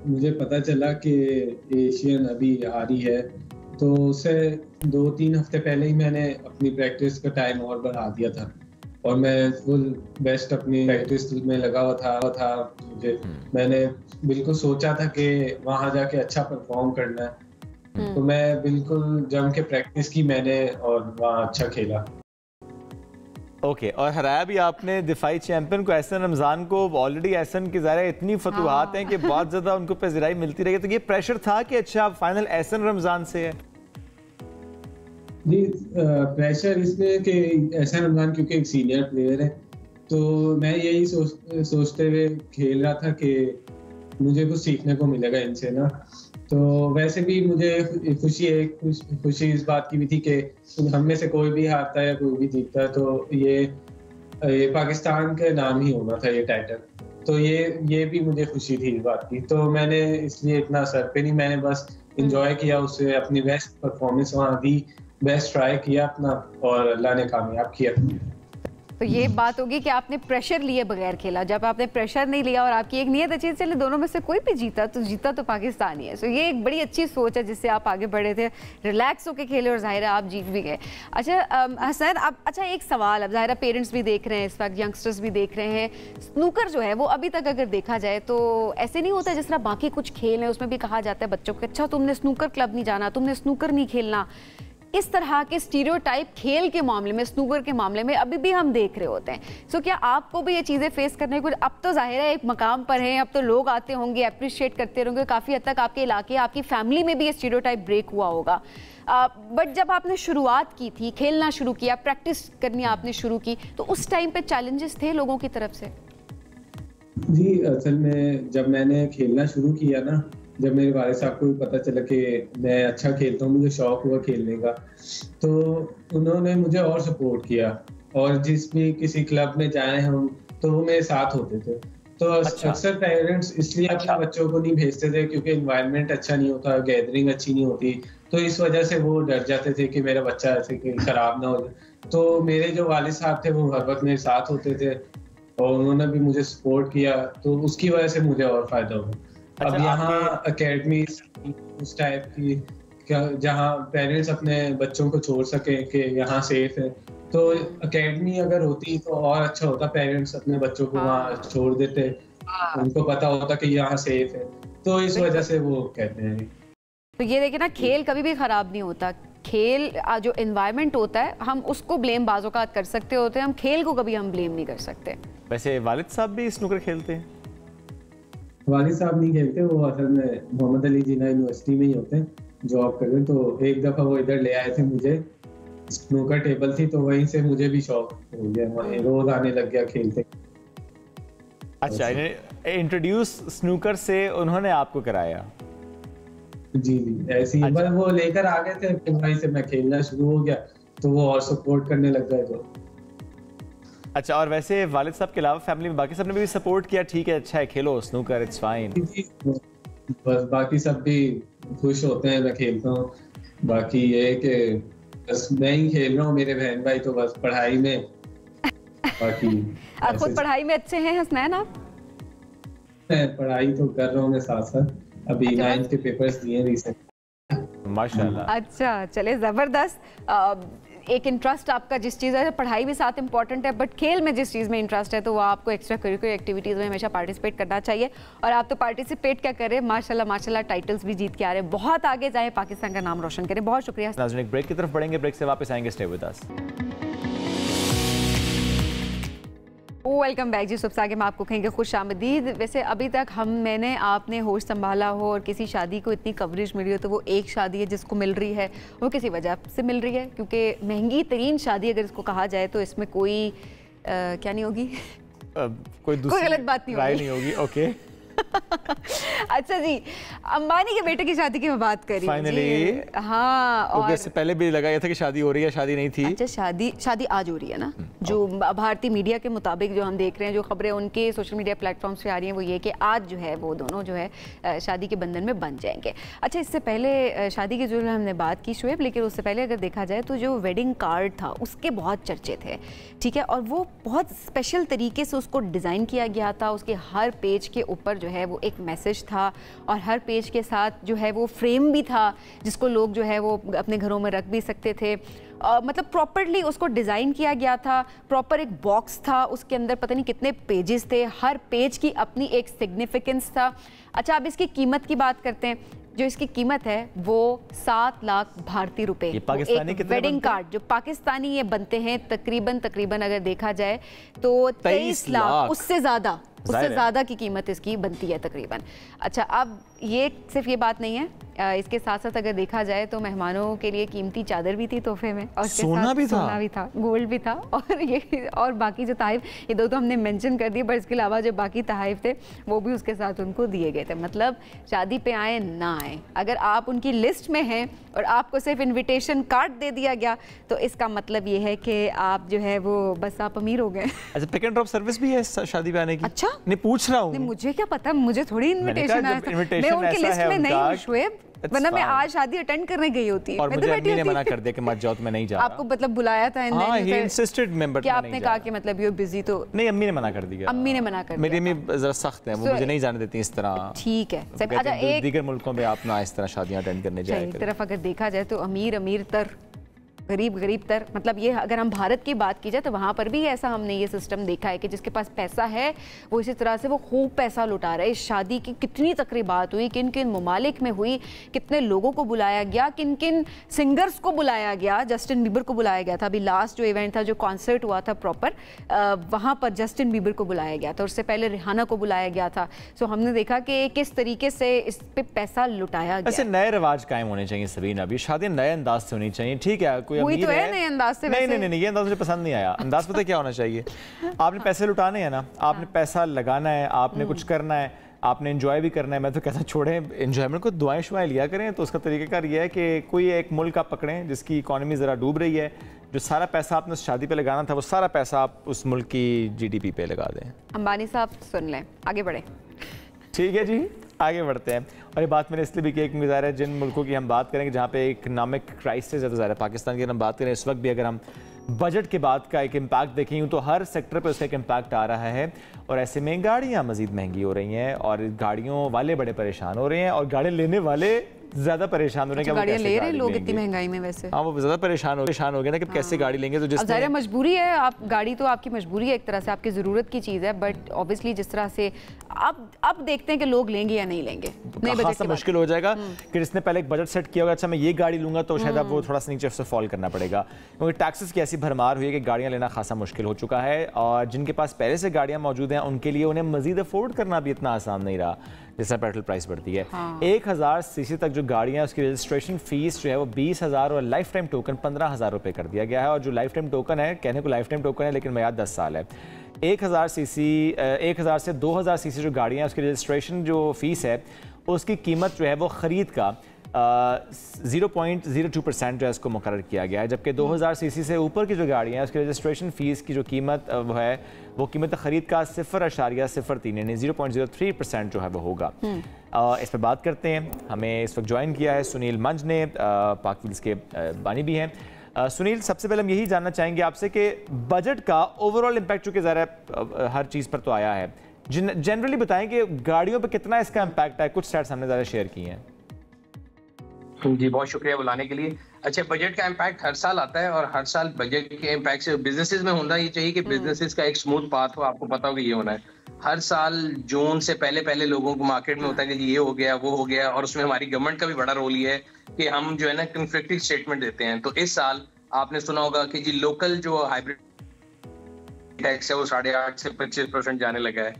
मुझे पता चला कि एशियन अभी आ रही है तो उससे 2-3 हफ्ते पहले ही मैंने अपनी प्रैक्टिस का टाइम और बढ़ा दिया था और मैं फुल बेस्ट अपनी प्रैक्टिस में लगा हुआ था। मैंने बिल्कुल सोचा था कि वहाँ जाके अच्छा परफॉर्म करना है, तो मैं बिल्कुल जम के प्रैक्टिस की मैंने और वहाँ अच्छा खेला। ओके और हराया भी आपने दिफाई चैंपियन को, एहसन रमज़ान को। ऑलरेडी एहसन की ज़ाहिर इतनी फतूहात हैं कि बहुत ज़्यादा उनको पे ज़राई मिलती रही। तो ये प्रेशर था कि अच्छा फाइनल एहसन रमज़ान से है? जी प्रेशर इसमें कि एहसन रमज़ान क्योंकि एक सीनियर प्लेयर है, तो मैं यही सोचते हुए खेल रहा था कि मुझे कुछ सीखने को मिलेगा इनसे ना। तो वैसे भी मुझे खुशी इस बात की भी थी कि हम में से कोई भी हारता है या कोई भी जीतता है तो ये पाकिस्तान के नाम ही होना था ये टाइटल। तो ये भी मुझे खुशी थी इस बात की। तो मैंने इसलिए इतना सर पे नहीं, मैंने बस इंजॉय किया, उससे अपनी बेस्ट परफॉर्मेंस वहाँ दी, बेस्ट ट्राई किया अपना और अल्लाह ने कामयाब किया। तो ये बात होगी कि आपने प्रेशर लिए बगैर खेला। जब आपने प्रेशर नहीं लिया और आपकी एक नीयत अच्छी, चले दोनों में से कोई भी जीता तो पाकिस्तान ही है। सो ये एक बड़ी अच्छी सोच है जिससे आप आगे बढ़े थे, रिलैक्स होके खेले और जाहिर है आप जीत भी गए। अच्छा हसन, अब अच्छा एक सवाल, अब जाहिर है पेरेंट्स भी देख रहे हैं इस वक्त, यंगस्टर्स भी देख रहे हैं। स्नूकर जो है वो अभी तक अगर देखा जाए तो ऐसे नहीं होता जिस तरह बाकी कुछ खेल है उसमें भी कहा जाता है बच्चों को अच्छा तुमने स्नूकर क्लब नहीं जाना, तुमने स्नूकर नहीं खेलना। इस तरह के स्टीरियोटाइप खेल के मामले में, स्नूकर के मामले में अभी भी हम देख रहे होते हैं। सो क्या आपको भी ये चीज़ें फेस करने को, अब तो जाहिर है एक मकाम पर हैं, अब तो लोग आते होंगे, अप्रिशिएट करते होंगे, काफ़ी हद तक आपके इलाके, आपकी फैमिली में भी ये स्टीरियोटाइप ब्रेक हुआ होगा। बट जब आपने शुरुआत की थी, खेलना शुरू किया, प्रैक्टिस करनी आपने शुरू की, तो उस टाइम पे चैलेंजेस थे लोगों की तरफ से? जी असल में जब मैंने खेलना शुरू किया ना, जब मेरे वाले साहब को भी पता चला कि मैं अच्छा खेलता हूँ, मुझे शौक हुआ खेलने का, तो उन्होंने मुझे और सपोर्ट किया। और जिस भी किसी क्लब में जाए हम तो वो मेरे साथ होते थे। तो अक्सर पेरेंट्स इसलिए अपने बच्चों को नहीं भेजते थे क्योंकि एनवायरनमेंट अच्छा नहीं होता, गैदरिंग अच्छी नहीं होती, तो इस वजह से वो डर जाते थे कि मेरा बच्चा ऐसे खराब ना हो जाए। तो मेरे जो वालिद साहब थे वो हर वक्त मेरे साथ होते थे और उन्होंने भी मुझे सपोर्ट किया, तो उसकी वजह से मुझे और फायदा हुआ। अच्छा, अब यहाँ अकेडमी उस टाइप की जहाँ पेरेंट्स अपने बच्चों को छोड़ सके कि यहाँ सेफ है, तो अकेडमी अगर होती तो और अच्छा होता। पेरेंट्स अपने बच्चों को वहाँ छोड़ देते, उनको पता होता कि यहाँ सेफ है, तो इस वजह से वो कहते हैं। तो ये देखिए ना, खेल कभी भी खराब नहीं होता। खेल जो एनवायरनमेंट होता है हम उसको ब्लेम बाज़-औक़ात कर सकते होते हैं, हम खेल को कभी हम ब्लेम नहीं कर सकते। वैसे वालिद साहब भी स्नूकर खेलते हैं? वालिद साहब नहीं खेलते, वो असल में मोहम्मद अली जिन्ना यूनिवर्सिटी में ही होते हैं, जॉब कर रहे हैं। तो एक दफ़ा वो इधर ले आए थे मुझे, स्नूकर टेबल थी तो वहीं से मुझे भी शौक हो गया, रोज आने लग गया खेलते। अच्छा, इंट्रोड्यूस स्नूकर से उन्होंने आपको कराया? जी ऐसे ही। अच्छा। वो लेकर आ गए थे, फिर वहीं से मैं खेलना शुरू हो गया, तो वो और सपोर्ट करने लग गए। तो अच्छा, और वैसे वालिद साहब के अलावा फैमिली में बाकी सब ने भी सपोर्ट किया? ठीक है, अच्छा है, खेलो स्नूकर, इट्स फाइन। बस बाकी सब भी खुश होते हैं मैं खेलता हूँ। बाकी ये कि बस मैं ही खेल रहा हूँ, मेरे बहन भाई तो बस पढ़ाई में। बाकी आप खुद पढ़ाई में अच्छे हैं हसनैन? आप? मैं पढ़ाई तो कर रहा हूँ मैं साथ साथ, अभी 9th के पेपर्स दिए रिसेंट। माशाल्लाह। अच्छा, चले ज़बरदस्त। एक इंटरेस्ट आपका जिस चीज़ है, पढ़ाई भी साथ इंपॉर्टेंट है, बट खेल में जिस चीज़ में इंटरेस्ट है तो वो आपको एक्स्ट्रा करिकुलर एक्टिविटीज़ में हमेशा पार्टिसिपेट करना चाहिए। और आप तो पार्टिसिपेट क्या कर रहे हैं, माशाल्लाह माशाल्लाह, टाइटल्स भी जीत के आ रहे हैं। बहुत आगे जाएं, पाकिस्तान का नाम रोशन करें। बहुत शुक्रिया। नाज़रीन, एक ब्रेक की तरफ बढ़ेंगे, ब्रेक से वापस आएंगे, stay with us. Welcome back जी, सबसे आगे मैं आपको कहेंगे खुश आमदीद। वैसे अभी तक मैंने आपने होश संभाला हो और किसी शादी को इतनी कवरेज मिली हो तो वो एक शादी है जिसको मिल रही है, वो किसी वजह से मिल रही है, क्योंकि महंगी तरीन शादी अगर इसको कहा जाए तो इसमें कोई क्या नहीं होगी, कोई गलत बात नहीं होगी। ओके अच्छा जी, अंबानी के बेटे की शादी की मैं बात कर रही हूँ फाइनली। हाँ, और इससे पहले भी लगा था कि शादी हो रही है, शादी नहीं थी। अच्छा, शादी आज हो रही है ना। जो भारतीय मीडिया के मुताबिक जो हम देख रहे हैं, जो खबरें उनके सोशल मीडिया प्लेटफॉर्म्स पे आ रही हैं वो ये कि आज जो है वो दोनों जो है शादी के बंधन में बंध जाएंगे। अच्छा, इससे पहले शादी की जो हमने बात की शुएब, लेकिन उससे पहले अगर देखा जाए तो जो वेडिंग कार्ड था उसके बहुत चर्चे थे, ठीक है, और वो बहुत स्पेशल तरीके से उसको डिज़ाइन किया गया था। उसके हर पेज के ऊपर जो है वो एक मैसेज था और हर पेज के साथ जो है वो फ्रेम भी था जिसको लोग जो है वो अपने घरों में रख भी सकते थे। मतलब प्रॉपरली उसको डिज़ाइन किया गया था, प्रॉपर एक बॉक्स था, उसके अंदर पता नहीं कितने पेजेस थे, हर पेज की अपनी एक सिग्निफिकेंस था। अच्छा, अब इसकी कीमत की बात करते हैं। जो इसकी कीमत है वो 7 लाख भारतीय रुपए। ये पाकिस्तानी कितने वेडिंग कार्ड जो पाकिस्तानी ये बनते हैं तकरीबन अगर देखा जाए तो 23 लाख, उससे ज़्यादा की कीमत इसकी बनती है तकरीबन। अच्छा, अब ये सिर्फ ये बात नहीं है, इसके साथ साथ अगर देखा जाए तो मेहमानों के लिए कीमती चादर भी थी तोहफे में, और सोना भी था, गोल्ड भी था, और बाकी जो तोहफे, ये दो तो हमने मेंशन कर दिए, पर इसके अलावा जो बाकी तोहफे थे वो भी उसके साथ उनको दिए गए थे। मतलब शादी पे आए ना आए, अगर आप उनकी लिस्ट में हैं और आपको सिर्फ इन्विटेशन कार्ड दे दिया गया तो इसका मतलब ये है कि आप जो है वो बस आप अमीर हो गए। अच्छा, पिक एंड ड्रॉप सर्विस भी है शादी पे आने की? अच्छा, नहीं पूछ रहा हूँ, मुझे क्या पता, मुझे थोड़ी इन्विटेशन आया था, मैं उनकी लिस्ट में नहीं हूँ शुएब, वरना मैं आज शादी अटेंड करने गई होती। और मुझे अम्मी ने मना कर दिया कि मत जाओ, तो मैं नहीं जा रहा। आपको मतलब बुलाया था? हाँ, he insisted member क्या आपने कहा कि मतलब यू बिजी? तो नहीं, अम्मी ने मना कर दिया। अम्मी ने मना कर दिया। मेरी अम्मी जरा सख्त है, वो मुझे नहीं जाने देती इस तरह। ठीक है। अच्छा, एक दीगर मुल्कों में आप ना इस तरह शादियां अटेंड करने जाए। एक तरफ अगर देखा जाए तो अमीर तर, गरीब तर, मतलब ये अगर हम भारत की बात की जाए तो वहाँ पर भी ऐसा हमने ये सिस्टम देखा है कि जिसके पास पैसा है वो इसी तरह से वो खूब पैसा लुटा रहा है। इस शादी की कितनी तकरीबात हुई, किन किन ममालिक में हुई, कितने लोगों को बुलाया गया, किन किन सिंगर्स को बुलाया गया। जस्टिन बीबर को बुलाया गया था, अभी लास्ट जो इवेंट था, जो कॉन्सर्ट हुआ था प्रॉपर, वहाँ पर जस्टिन बीबर को बुलाया गया था, उससे पहले रिहाना को बुलाया गया था। सो हमने देखा कि किस तरीके से इस पे पैसा लुटाया गया। ऐसे नए रिवाज कायम होने चाहिए सबीना, अभी शादी नए अंदाज से होनी चाहिए। ठीक है, कोई तो है नए अंदाज से, नहीं, ये अंदाज मुझे पसंद नहीं आया। अंदाज पता क्या होना चाहिए, आपने पैसे लुटाने हैं ना, आपने पैसा लगाना है, आपने कुछ करना है, आपने एंजॉय भी करना है। मैं तो कहता छोड़ें एंजॉयमेंट को, दुआएं शुआएं लिया करें। तो उसका तरीक़ाकार ये है कि कोई एक मुल्क आप पकड़ें जिसकी इकॉनमी ज़रा डूब रही है, जो सारा पैसा आपने शादी पे लगाना था वो सारा पैसा आप उस मुल्क की GDP पे लगा दें। अंबानी साहब सुन लें, आगे बढ़े। ठीक है जी, आगे बढ़ते हैं। और ये बात मैंने इसलिए भी की, एक गुज़ार है जिन मुल्कों की हम बात करेंगे जहाँ पे इकनॉमिक क्राइसिस है, ज़्यादा पाकिस्तान की हम बात करें इस वक्त भी, अगर हम बजट के बाद का एक इम्पैक्ट देखें तो हर सेक्टर पे उसका एक इम्पैक्ट आ रहा है। और ऐसे में गाड़ियाँ मज़ीद महंगी हो रही हैं और गाड़ियों वाले बड़े परेशान हो रहे हैं और गाड़ी लेने वाले ज़्यादा परेशान हो रहे हैं। गाड़ियाँ ले रहे हैं लोग इतनी महंगाई में, वैसे हाँ वो ज़्यादा परेशान हो गए ना कि कैसे गाड़ी लेंगे। तो जिस ज़ाहिर मजबूरी है, आप गाड़ी तो आपकी मजबूरी है, एक तरह से आपकी ज़रूरत की चीज़ है, बट ऑब्वियसली जिस तरह से अब देखते हैं कि लोग लेंगे या नहीं लेंगे। नहीं, खासा मुश्किल हो जाएगा कि जिसने पहले एक बजट सेट किया होगा, अच्छा मैं ये गाड़ी लूंगा, तो शायद अब वो थोड़ा सा नीचे से फॉल करना पड़ेगा, क्योंकि टैक्सेस की ऐसी भरमार हुई है कि गाड़ियाँ लेना खासा मुश्किल हो चुका है। और जिनके पास पहले से गाड़ियाँ मौजूद हैं उनके लिए उन्हें मजीद अफोर्ड करना भी इतना आसान नहीं रहा जिससे पेट्रोल प्राइस बढ़ती है। 1000 सीसी तक जो गाड़ियाँ, उसकी रजिस्ट्रेशन फीस जो है वो 20,000 और लाइफ टाइम टोकन 15,000 रुपये कर दिया गया है। और जो लाइफ टाइम टोकन है, कहने को लाइफ टाइम टोकन है लेकिन मेयाद 10 साल है। 1000 से 2000 सीसी जो गाड़ियाँ, उसकी रजिस्ट्रेशन जो फीस है उसकी कीमत जो है वो ख़रीद का 0.02% जो है इसको मुकर्रर किया गया है। जबकि 2000 सीसी से ऊपर की जो गाड़ियाँ हैं उसकी रजिस्ट्रेशन फ़ीस की जो कीमत वो है वो कीमत ख़रीद का 0.03 यानी 0.03% जो है वो होगा। इस पर बात करते हैं। हमें इस वक्त ज्वाइन किया है सुनील मंज ने, पाक व्हील्स के बानी भी हैं। सुनील, सबसे पहले हम यही जानना चाहेंगे आपसे कि बजट का ओवरऑल इम्पैक्ट चूँकि ज़रा हर चीज़ पर तो आया है, जनरली बताएं कि गाड़ियों पर कितना इसका इम्पैक्ट है। कुछ स्टैट्स हमने ज़्यादा शेयर किए हैं। जी, बहुत शुक्रिया बुलाने के लिए। अच्छा, बजट का इम्पैक्ट हर साल आता है और हर साल बजट के इम्पैक्ट से बिजनेसेस में होना ही चाहिए कि बिजनेसेस का एक स्मूथ पाथ हो। आपको पता हो कि ये होना है। हर साल जून से पहले लोगों को मार्केट में होता है कि ये हो गया वो हो गया, और उसमें हमारी गवर्नमेंट का भी बड़ा रोल ये है कि हम जो है ना कन्फ्लिक्टिंग स्टेटमेंट देते हैं। तो इस साल आपने सुना होगा कि जी लोकल जो हाइब्रिड टैक्स है वो 8.5 से 25% जाने लगा है।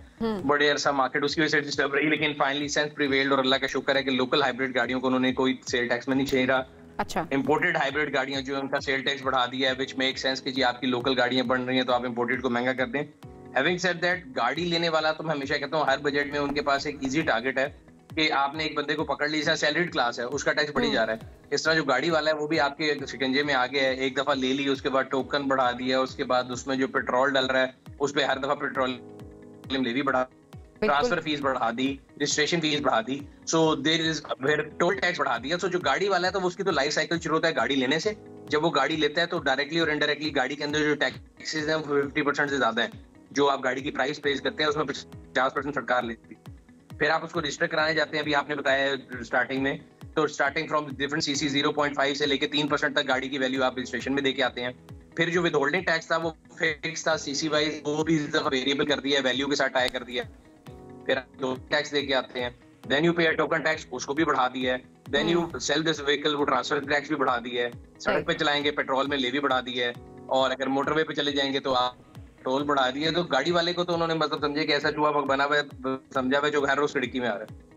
बड़े अरसा मार्केट उसकी वजह से डिस्टर्ब रही, लेकिन फाइनली सेंस प्रिवेल्ड और अल्लाह का शुक्र है कि लोकल हाइब्रिड गाड़ियों को उन्होंने कोई सेल टैक्स में नहीं छेड़ा। अच्छा, इंपोर्टेड हाइब्रिड गाड़ियां जो उनका सेल टैक्स बढ़ा दिया है, विच मेक सेंस कि जी आपकी लोकल गाड़ियां बन रही हैं तो आप इंपोर्टेड को महंगा कर दें। हैविंग सेड दैट, गाड़ी लेने वाला तो मैं हमेशा कहता हूँ हर बजट में उनके पास एक इजी टारगेट है कि आपने एक बंदे को पकड़ लिया, सैलरीड क्लास है, उसका टैक्स बढ़ी जा रहा है। इस तरह जो गाड़ी वाला है वो भी आपके शिकंजे में आ गया है। एक दफा ले ली, उसके बाद टोकन बढ़ा दिया, उसके बाद उसमें जो पेट्रोल डल रहा है उस पर हर दफा पेट्रोलियम लेवी बढ़ा, ट्रांसफर फीस बढ़ा दी, रजिस्ट्रेशन फीस बढ़ा दी, सो देयर इज फिर टोल टैक्स बढ़ा दिया। सो जो गाड़ी वाला है तो उसकी तो लाइफ साइकिल शुरू होता है गाड़ी लेने से। जब वो गाड़ी लेता है तो डायरेक्टली और इनडायरेक्टली गाड़ी के अंदर जो टैक्सेस हैं वो 50% से ज्यादा है। जो आप गाड़ी की प्राइस पेश करते हैं उसमें 50% सरकार लेती है। फिर आप उसको रजिस्टर कराने जाते हैं, अभी आपने बताया स्टार्टिंग में, तो स्टार्टिंग फ्रॉम डिफरेंट सीसी 0.5 से लेके 3% तक गाड़ी की वैल्यू आप रजिस्ट्रेशन में देके आते हैं। फिर जो विदहोल्डिंग टैक्स था वो फिक्स था सीसी वाइज, वो भी वेरिएबल कर दिया, वैल्यू के साथ टाई कर दिया। फिर आप टैक्स देके आते हैं। देन यू पे अ टोकन टैक्स, उसको भी बढ़ा दिया है। Then you sell this vehicle, वो ट्रांसफर टैक्स भी बढ़ा दिया है। सड़क पे चलाएंगे पेट्रोल में ले भी बढ़ा दिया है, और अगर मोटरवे पे चले जाएंगे तो आप टोल बढ़ा दिए। तो गाड़ी वाले को तो उन्होंने मतलब समझे कि ऐसा चूहा बना हुआ है, समझा हुआ जो हर रोज खिड़की में आ रहा है।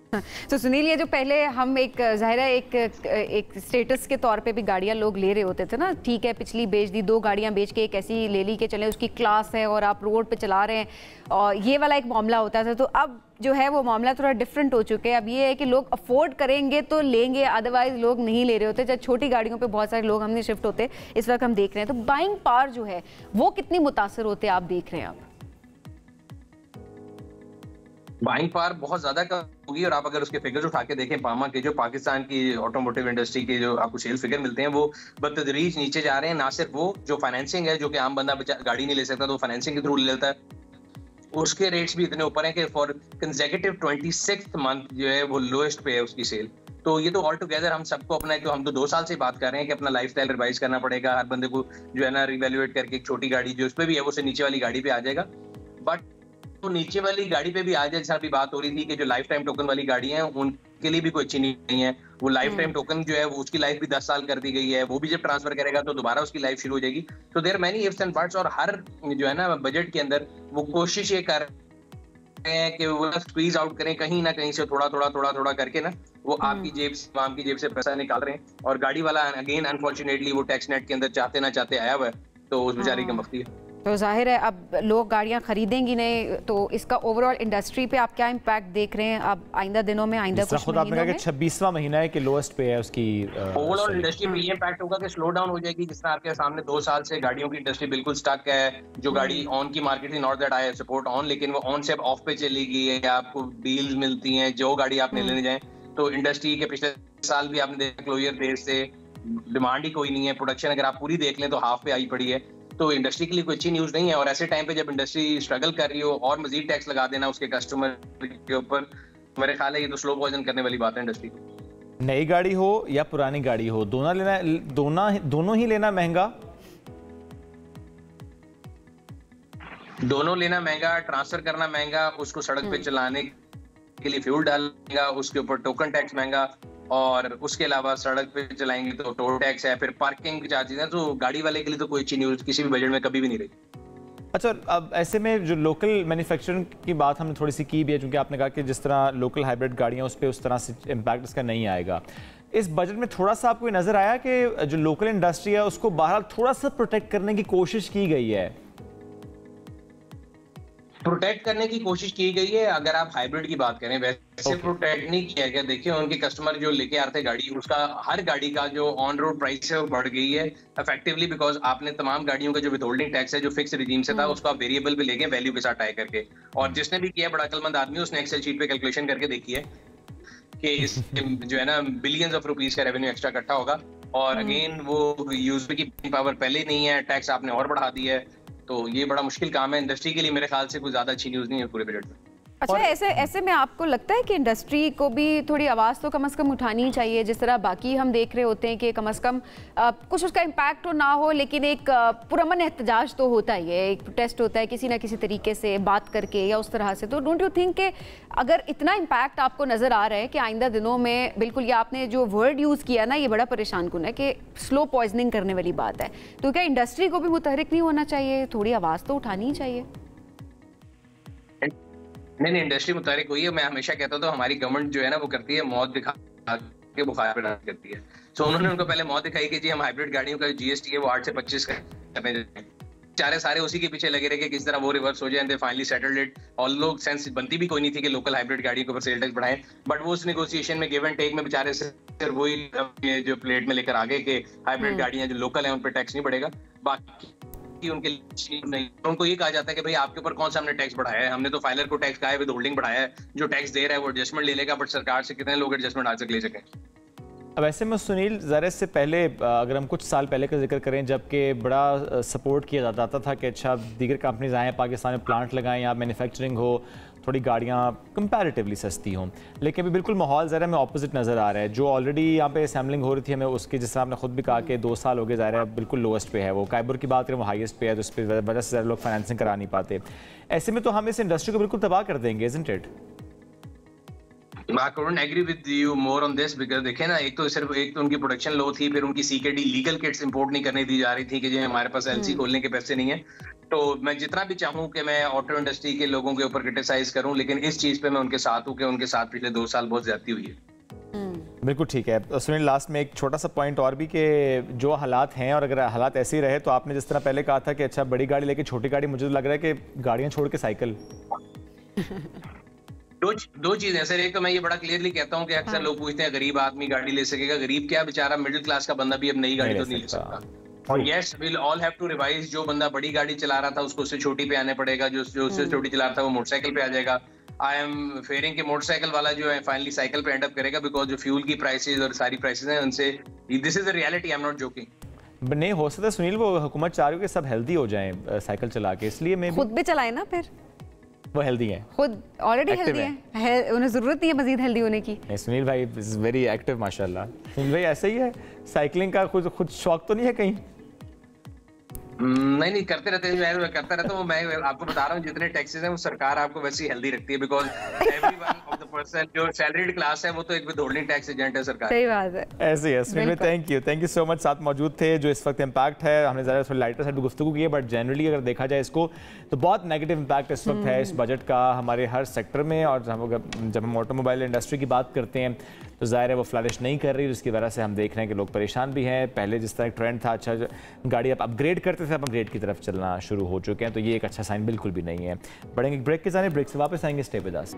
तो सुनील, ये जो पहले हम एक ज़ाहिर है एक स्टेटस के तौर पे भी गाड़ियां लोग ले रहे होते थे ना, ठीक है पिछली बेच दी, 2 गाड़ियां बेच के एक ऐसी ले ली कि चले उसकी क्लास है और आप रोड पे चला रहे हैं, और ये वाला एक मामला होता था। तो अब जो है वो मामला थोड़ा डिफरेंट हो चुके हैं। अब ये है कि लोग अफोर्ड करेंगे तो लेंगे, अदरवाइज लोग नहीं ले रहे होते। जब छोटी गाड़ियों पे बहुत सारे लोग हमने शिफ्ट होते इस वक्त हम देख रहे हैं, तो बाइंग पावर जो है वो कितनी मुतासर होते आप देख रहे हैं? अब बाइंग पावर बहुत ज्यादा कम होगी, और आप अगर उसके फिगर्स उठा के देखें पामा के, जो पाकिस्तान की ऑटोमोटिव इंडस्ट्री के जो आपको सेल फिगर मिलते हैं वो बतदरीज नीचे जा रहे हैं। ना सिर्फ वो, जो फाइनेंसिंग है, जो कि आम बंदा गाड़ी नहीं ले सकता तो फाइनेंसिंग के थ्रू ले लेता है, उसके रेट्स भी इतने ऊपर हैं कि फॉर कंसेक्यूटिव 26th मंथ जो है वो लोएस्ट पे है उसकी सेल। तो ये तो ऑल टुगेदर हम सबको अपना, जो हम तो 2 साल से बात कर रहे हैं कि अपना लाइफस्टाइल रिवाइज करना पड़ेगा हर बंदे को, जो है ना रिवैल्यूएट करके एक छोटी गाड़ी जो उस पर भी है वो से नीचे वाली गाड़ी पे आ जाएगा। बट तो नीचे वाली गाड़ी पे भी आज जैसा अभी बात हो रही थी कि जो लाइफ टाइम टोकन वाली गाड़ी हैं उनके लिए भी कोई अच्छी नहीं है। वो लाइफ टाइम टोकन जो है वो उसकी लाइफ भी 10 साल कर दी गई है, वो भी जब ट्रांसफर करेगा तो दोबारा उसकी लाइफ शुरू हो जाएगी। तो there many ifs and buts, और हर जो है ना बजट के अंदर वो कोशिश ये कर रहे हैं कि वो स्क्वीज आउट करें कहीं ना कहीं से, थोड़ा करके ना वो आपकी जेब से पैसा निकाल रहे हैं। और गाड़ी वाला अगेन अनफॉर्चुनेटली वो टैक्स नेट के अंदर चाहते ना चाहते आया हुआ है, तो उस बेचारी की मफ्ती है। तो जाहिर है अब लोग गाड़ियां खरीदेंगी नहीं, तो इसका ओवरऑल इंडस्ट्री पे आप क्या इम्पैक्ट देख रहे हैं अब आइंदा दिनों में, आइंदा कुछ खुद आपने कहा कि 26वां महीना है कि लोएस्ट पे है उसकी। ओवरऑल इंडस्ट्री में ये इम्पैक्ट होगा कि स्लो डाउन हो जाएगी। जिस तरह आपके सामने 2 साल से गाड़ियों की इंडस्ट्री बिल्कुल स्टक है। जो गाड़ी ऑन की मार्केट थी, not that I support on, लेकिन वो ऑन से ऑफ पे चली गई है, आपको डील्स मिलती हैं जो गाड़ी आपने लेने जाए। तो इंडस्ट्री के पिछले साल भी आपने देखा क्लोजर देश से डिमांड ही कोई नहीं है, प्रोडक्शन अगर आप पूरी देख लें तो हाफ पे आई पड़ी है। तो इंडस्ट्री के लिए कोई अच्छी न्यूज नहीं है। और ऐसे टाइम पे जब इंडस्ट्री स्ट्रगल कर रही हो और मजीद टैक्स लगा देना उसके कस्टमर के ऊपर, मेरे ख्याल है ये तो स्लो पॉइजन करने वाली बात है इंडस्ट्री को। नई गाड़ी हो या पुरानी गाड़ी हो, दोनों ही लेना महंगा, दोनों लेना महंगा, ट्रांसफर करना महंगा, उसको सड़क पे चलाने के लिए फ्यूल डालना, उसके ऊपर टोकन टैक्स महंगा, और उसके अलावा सड़क पे चलाएंगे तो टोल टैक्स है, फिर पार्किंग चार्जेस है। तो गाड़ी वाले के लिए तो कोई अच्छी न्यूज किसी भी बजट में कभी भी नहीं रही। अच्छा, अब ऐसे में जो लोकल मैन्युफैक्चरिंग की बात हमने थोड़ी सी की भी है, क्योंकि आपने कहा कि जिस तरह लोकल हाइब्रिड गाड़ियां उस पर उस तरह से इम्पैक्ट इसका नहीं आएगा। इस बजट में थोड़ा सा आपको नजर आया कि जो लोकल इंडस्ट्री है उसको बहरहाल थोड़ा सा प्रोटेक्ट करने की कोशिश की गई है? प्रोटेक्ट करने की कोशिश की गई है। अगर आप हाइब्रिड की बात करें, वैसे प्रोटेक्ट नहीं किया गया। देखिए उनके कस्टमर जो लेके आते हैं गाड़ी, उसका हर गाड़ी का जो ऑन रोड प्राइस है वो बढ़ गई है इफेक्टिवली, बिकॉज आपने तमाम गाड़ियों का जो विथहोल्डिंग टैक्स है जो फिक्स रिजीम से था उसको आप वेरिएबल पे ले गए वैल्यू के साथ टाई करके। और जिसने भी किया बड़ा अक्लमंद आदमी, उसने एक्सेल शीट पे कैलकुलेशन करके देखी है कि इस जो है ना बिलियंस ऑफ रुपीज का रेवेन्यू एक्स्ट्रा इकट्ठा होगा। और अगेन वो यूजर की पावर पहले नहीं है, टैक्स आपने और बढ़ा दिया है। तो ये बड़ा मुश्किल काम है इंडस्ट्री के लिए। मेरे ख्याल से कोई ज्यादा अच्छी न्यूज नहीं है पूरे बजट में। अच्छा, ऐसे में आपको लगता है कि इंडस्ट्री को भी थोड़ी आवाज़ तो कम से कम उठानी चाहिए, जिस तरह बाकी हम देख रहे होते हैं कि कम से कम कुछ उसका इम्पैक्ट हो ना हो, लेकिन एक पुरअमन एहतजाज तो होता ही है, एक प्रोटेस्ट होता है किसी ना किसी तरीके से बात करके या उस तरह से। तो डोंट यू थिंक कि अगर इतना इम्पैक्ट आपको नज़र आ रहा है कि आइंदा दिनों में, बिल्कुल ये आपने जो वर्ड यूज़ किया ना, ये बड़ा परेशान कुन है कि स्लो पॉइजनिंग करने वाली बात है, तो क्या इंडस्ट्री को भी मुतहरिक नहीं होना चाहिए, थोड़ी आवाज़ तो उठानी ही चाहिए? नहीं, इंडस्ट्री मुतारिक हुई है। मैं हमेशा कहता था हमारी गवर्नमेंट जो है ना वो करती है मौत दिखा के बुखार पे करती है। सो उन्होंने उनको पहले मौत दिखाई कि जी हम हाइब्रिड गाड़ियों का जीएसटी है वो 8 से 25 करने जाएंगे। चारे सारे उसी के पीछे लगे रहे कि किस तरह वो रिवर्स हो जाए, एंड फाइनली सेटल्ड इट। और लोग सेंस बनती भी कोई नहीं थी कि लोकल हाइब्रिड गाड़ियों के ऊपर सेल टैक्स बढ़ाएं, बट वो उस नेगोशिएशन में गिव एंड टेक में बेचारे से वही जो प्लेट में लेकर आ गए कि हाइब्रिड गाड़ियां जो लोकल है उन पर टैक्स नहीं बढ़ेगा। बाकी उनके नहीं, उनको ये कहा जाता है कि भाई आपके ऊपर कौन सा हमने टैक्स बढ़ाया है, हमने तो फाइलर को टैक्स कहा है, विद होल्डिंग बढ़ाया है, जो टैक्स दे रहा है वो एडजस्टमेंट ले लेगा, बट सरकार से कितने लोग एडजस्टमेंट आज तक ले सकें। अब ऐसे में सुनील, ज़रा इससे पहले अगर हम कुछ साल पहले का जिक्र करें, जबकि बड़ा सपोर्ट किया जाता था कि अच्छा दीगर कंपनीज आएँ पाकिस्तान में, प्लांट लगाएं, यहाँ मैन्युफैक्चरिंग हो, थोड़ी गाड़ियाँ कंपैरेटिवली सस्ती हों, लेकिन अभी बिल्कुल माहौल ज़रा में ऑपोजिट नज़र आ रहा है। जो ऑलरेडी यहाँ पे असेंबलिंग हो रही थी, हमें उसकी, जिस तरह आपने खुद भी कहा कि 2 साल हो गए, ज़ाहिर है बिल्कुल लोएस्ट पे है वो। कायबर की बात करें वो हाईएस्ट पे है, तो उस पर वजह से ज़रा लोग फाइनेंसिंग करा नहीं पाते। ऐसे में तो हम इस इंडस्ट्री को बिल्कुल तबाह कर देंगे, isn't it? I couldn't agree with you more on this because देखें ना, एक तो उनकी प्रोडक्शन लो थी, फिर उनकी CKD लीगल किट्स इंपोर्ट नहीं करने दी जा रही थी कि जो हमारे पास LC खोलने के पैसे नहीं है। तो मैं जितना भी चाहूँ कि मैं ऑटो इंडस्ट्री के लोगों के ऊपर क्रिटिसाइज करूँ, लेकिन इस चीज पे मैं उनके साथ हूँ कि उनके साथ पिछले 2 साल बहुत ज्यादती हुई है। बिल्कुल ठीक है। सुनील, लास्ट में एक छोटा सा पॉइंट और भी कि जो हालात हैं और अगर हालात ऐसे ही रहे तो आपने जिस तरह पहले कहा था कि अच्छा बड़ी गाड़ी लेके छोटी गाड़ी, मुझे तो लग रहा है कि गाड़ियाँ छोड़ के साइकिल। दो चीजें सर, एक तो मैं ये बड़ा क्लियरली कहता हूँ कि अक्सर लोग पूछते हैं गरीब आदमी गाड़ी ले सकेगा। गरीब क्या, बेचारा मिडिल क्लास का बंदा भी अब नई गाड़ी तो नहीं ले सकता। और yes, will all have to revise. जो बंदा बड़ी गाड़ी चला रहा था उसको उससे छोटी पे आने पड़ेगा, जो उससे छोटी चला रहा था वो मोटरसाइकिल पे आ जाएगा। आई एम फेयरिंग कि मोटरसाइकिल वाला जो है फाइनली साइकिल पे एंड अप करेगा, बिकॉज जो फ्यूल की प्राइसेस और सारी प्राइसेस हैं उनसे, this is the reality, I am not joking. नहीं हो सकता सुनील, वो हुकूमत चाह रही है कि सब हेल्दी हो जाएं साइकिल चला के, इसलिए मैं खुद भी चलाए ना, फिर वो हेल्दी हैं, खुद ऑलरेडी हेल्दी हैं, उन्हें जरूरत नहीं है मजीद हेल्दी होने की। सुनील भाई इज वेरी एक्टिव माशाल्लाह। सुनील भाई ऐसा ही है, साइकिलिंग का खुद शौक तो नहीं है कहीं? नहीं करते रहते हैं, मैं करता रहता हूँ। मैं आपको बता रहा हूँ जितने टैक्सेस हैं वो सरकार आपको वैसे ही हेल्दी रखती है, because everyone of the person जो सैलरीड क्लास है वो तो एक विदहोल्डिंग टैक्स एजेंट है सरकार। सही बात है, ऐसे है। Sunil thank you so much, साथ मौजूद थे। जो इस वक्त इम्पैक्ट है, हमने ज़्यादा थोड़ी लाइटर साइड गुफ्तगू की है, बट जनरली अगर देखा जाए इसको तो बहुत नेगेटिव इम्पैक्ट इस वक्त है इस बजट का हमारे हर सेक्टर में। और जब हम ऑटोमोबाइल इंडस्ट्री की बात करते हैं तो ज़ाहिर है वो फ्लरिश नहीं कर रही, जिसकी वजह से हम देख रहे हैं कि लोग परेशान भी हैं। पहले जिस तरह ट्रेंड था, अच्छा गाड़ी आप अपग्रेड करते थे, अब अपग्रेड की तरफ चलना शुरू हो चुके हैं, तो ये एक अच्छा साइन बिल्कुल भी नहीं है। बढ़ेंगे ब्रेक के जाने, ब्रेक से वापस आएंगे, stay with us.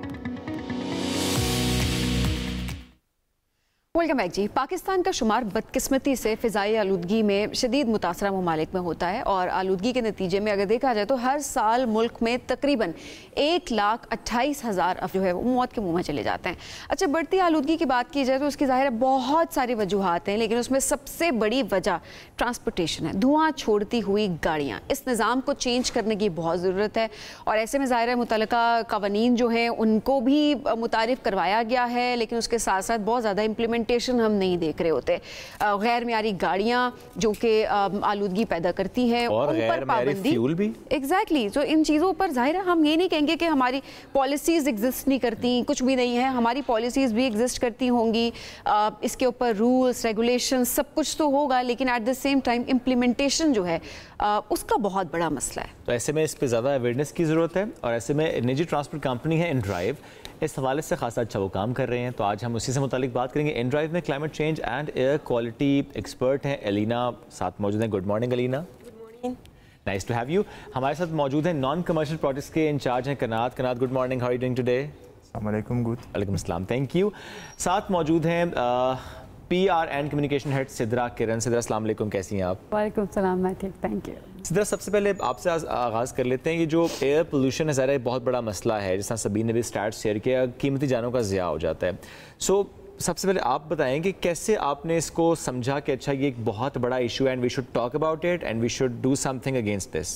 Welcome back जी। पाकिस्तान का शुमार बदकिस्मती से फ़िज़ाई आलूदगी में शदीद मुतासरा ममालिक में होता है, और आलूदगी के नतीजे में अगर देखा जाए तो हर साल मुल्क में तकरीबन 1,28,000 जो है वो मौत के मुंह में चले जाते हैं। अच्छा, बढ़ती आलूदगी की बात की जाए तो उसकी ज़ाहिर है बहुत सारी वजूहात हैं, लेकिन उसमें सबसे बड़ी वजह ट्रांसपोर्टेशन है, धुआं छोड़ती हुई गाड़ियाँ। इस निज़ाम को चेंज करने की बहुत ज़रूरत है, और ऐसे में ज़ाहिर है मुतल्लिका कवानीन जो हैं उनको भी मुतारिफ करवाया गया है, लेकिन उसके साथ साथ बहुत ज़्यादा इम्प्लीमेंटेशन हम नहीं देख रहे होते। गैर मियारी गाड़ियां जो कि आलूदगी पैदा करती हैं, उन पर पाबंदी, एग्जैक्टली। तो इन चीज़ों पर जाहिर है हम ये नहीं कहेंगे कि हमारी पॉलिसीज़ एग्जिस्ट नहीं करती, कुछ भी नहीं है, हमारी पॉलिसीज़ भी एग्जिस्ट करती होंगी, इसके ऊपर रूल्स रेगुलेशन सब कुछ तो होगा, लेकिन at the same time implementation जो है उसका बहुत बड़ा मसला है। तो ऐसे में इस पर ज़्यादा अवेयरनेस की ज़रूरत है, और ऐसे में निजी ट्रांसपोर्ट कंपनी है InDrive, इस हवाले से खासा अच्छा वो काम कर रहे हैं। तो आज हम उसी से मुतालिक बात करेंगे। InDrive में climate change and air quality expert हैं एलिना साथ मौजूद हैं। Good morning Alina. Nice to have you. हमारे साथ मौजूद हैं नॉन कमर्शियल प्रोजेक्ट्स के इंचार्ज हैं कनात। Good morning, how are you doing today? अस्सलाम वालेकुम। गुड। वालेकुम अस्सलाम, थैंक यू। साथ मौजूद हैं PR and communication head Sidra Kiran. Sidra अस्सलाम वालेकुम, कैसी हैं आप? वालेकुम सलाम, मैं ठीक, थैंक यू। सिद्रा, सबसे पहले आपसे आगाज़ कर लेते हैं कि जो एयर पोल्यूशन है ज़रा बहुत बड़ा मसला है, जिस तरह सबीन ने भी स्टैट्स शेयर किया, कीमती जानों का ज़िया हो जाता है। सो सबसे पहले आप बताएं कि कैसे आपने इसको समझा कि अच्छा ये एक बहुत बड़ा इशू है and we should talk about it and we should do something against this.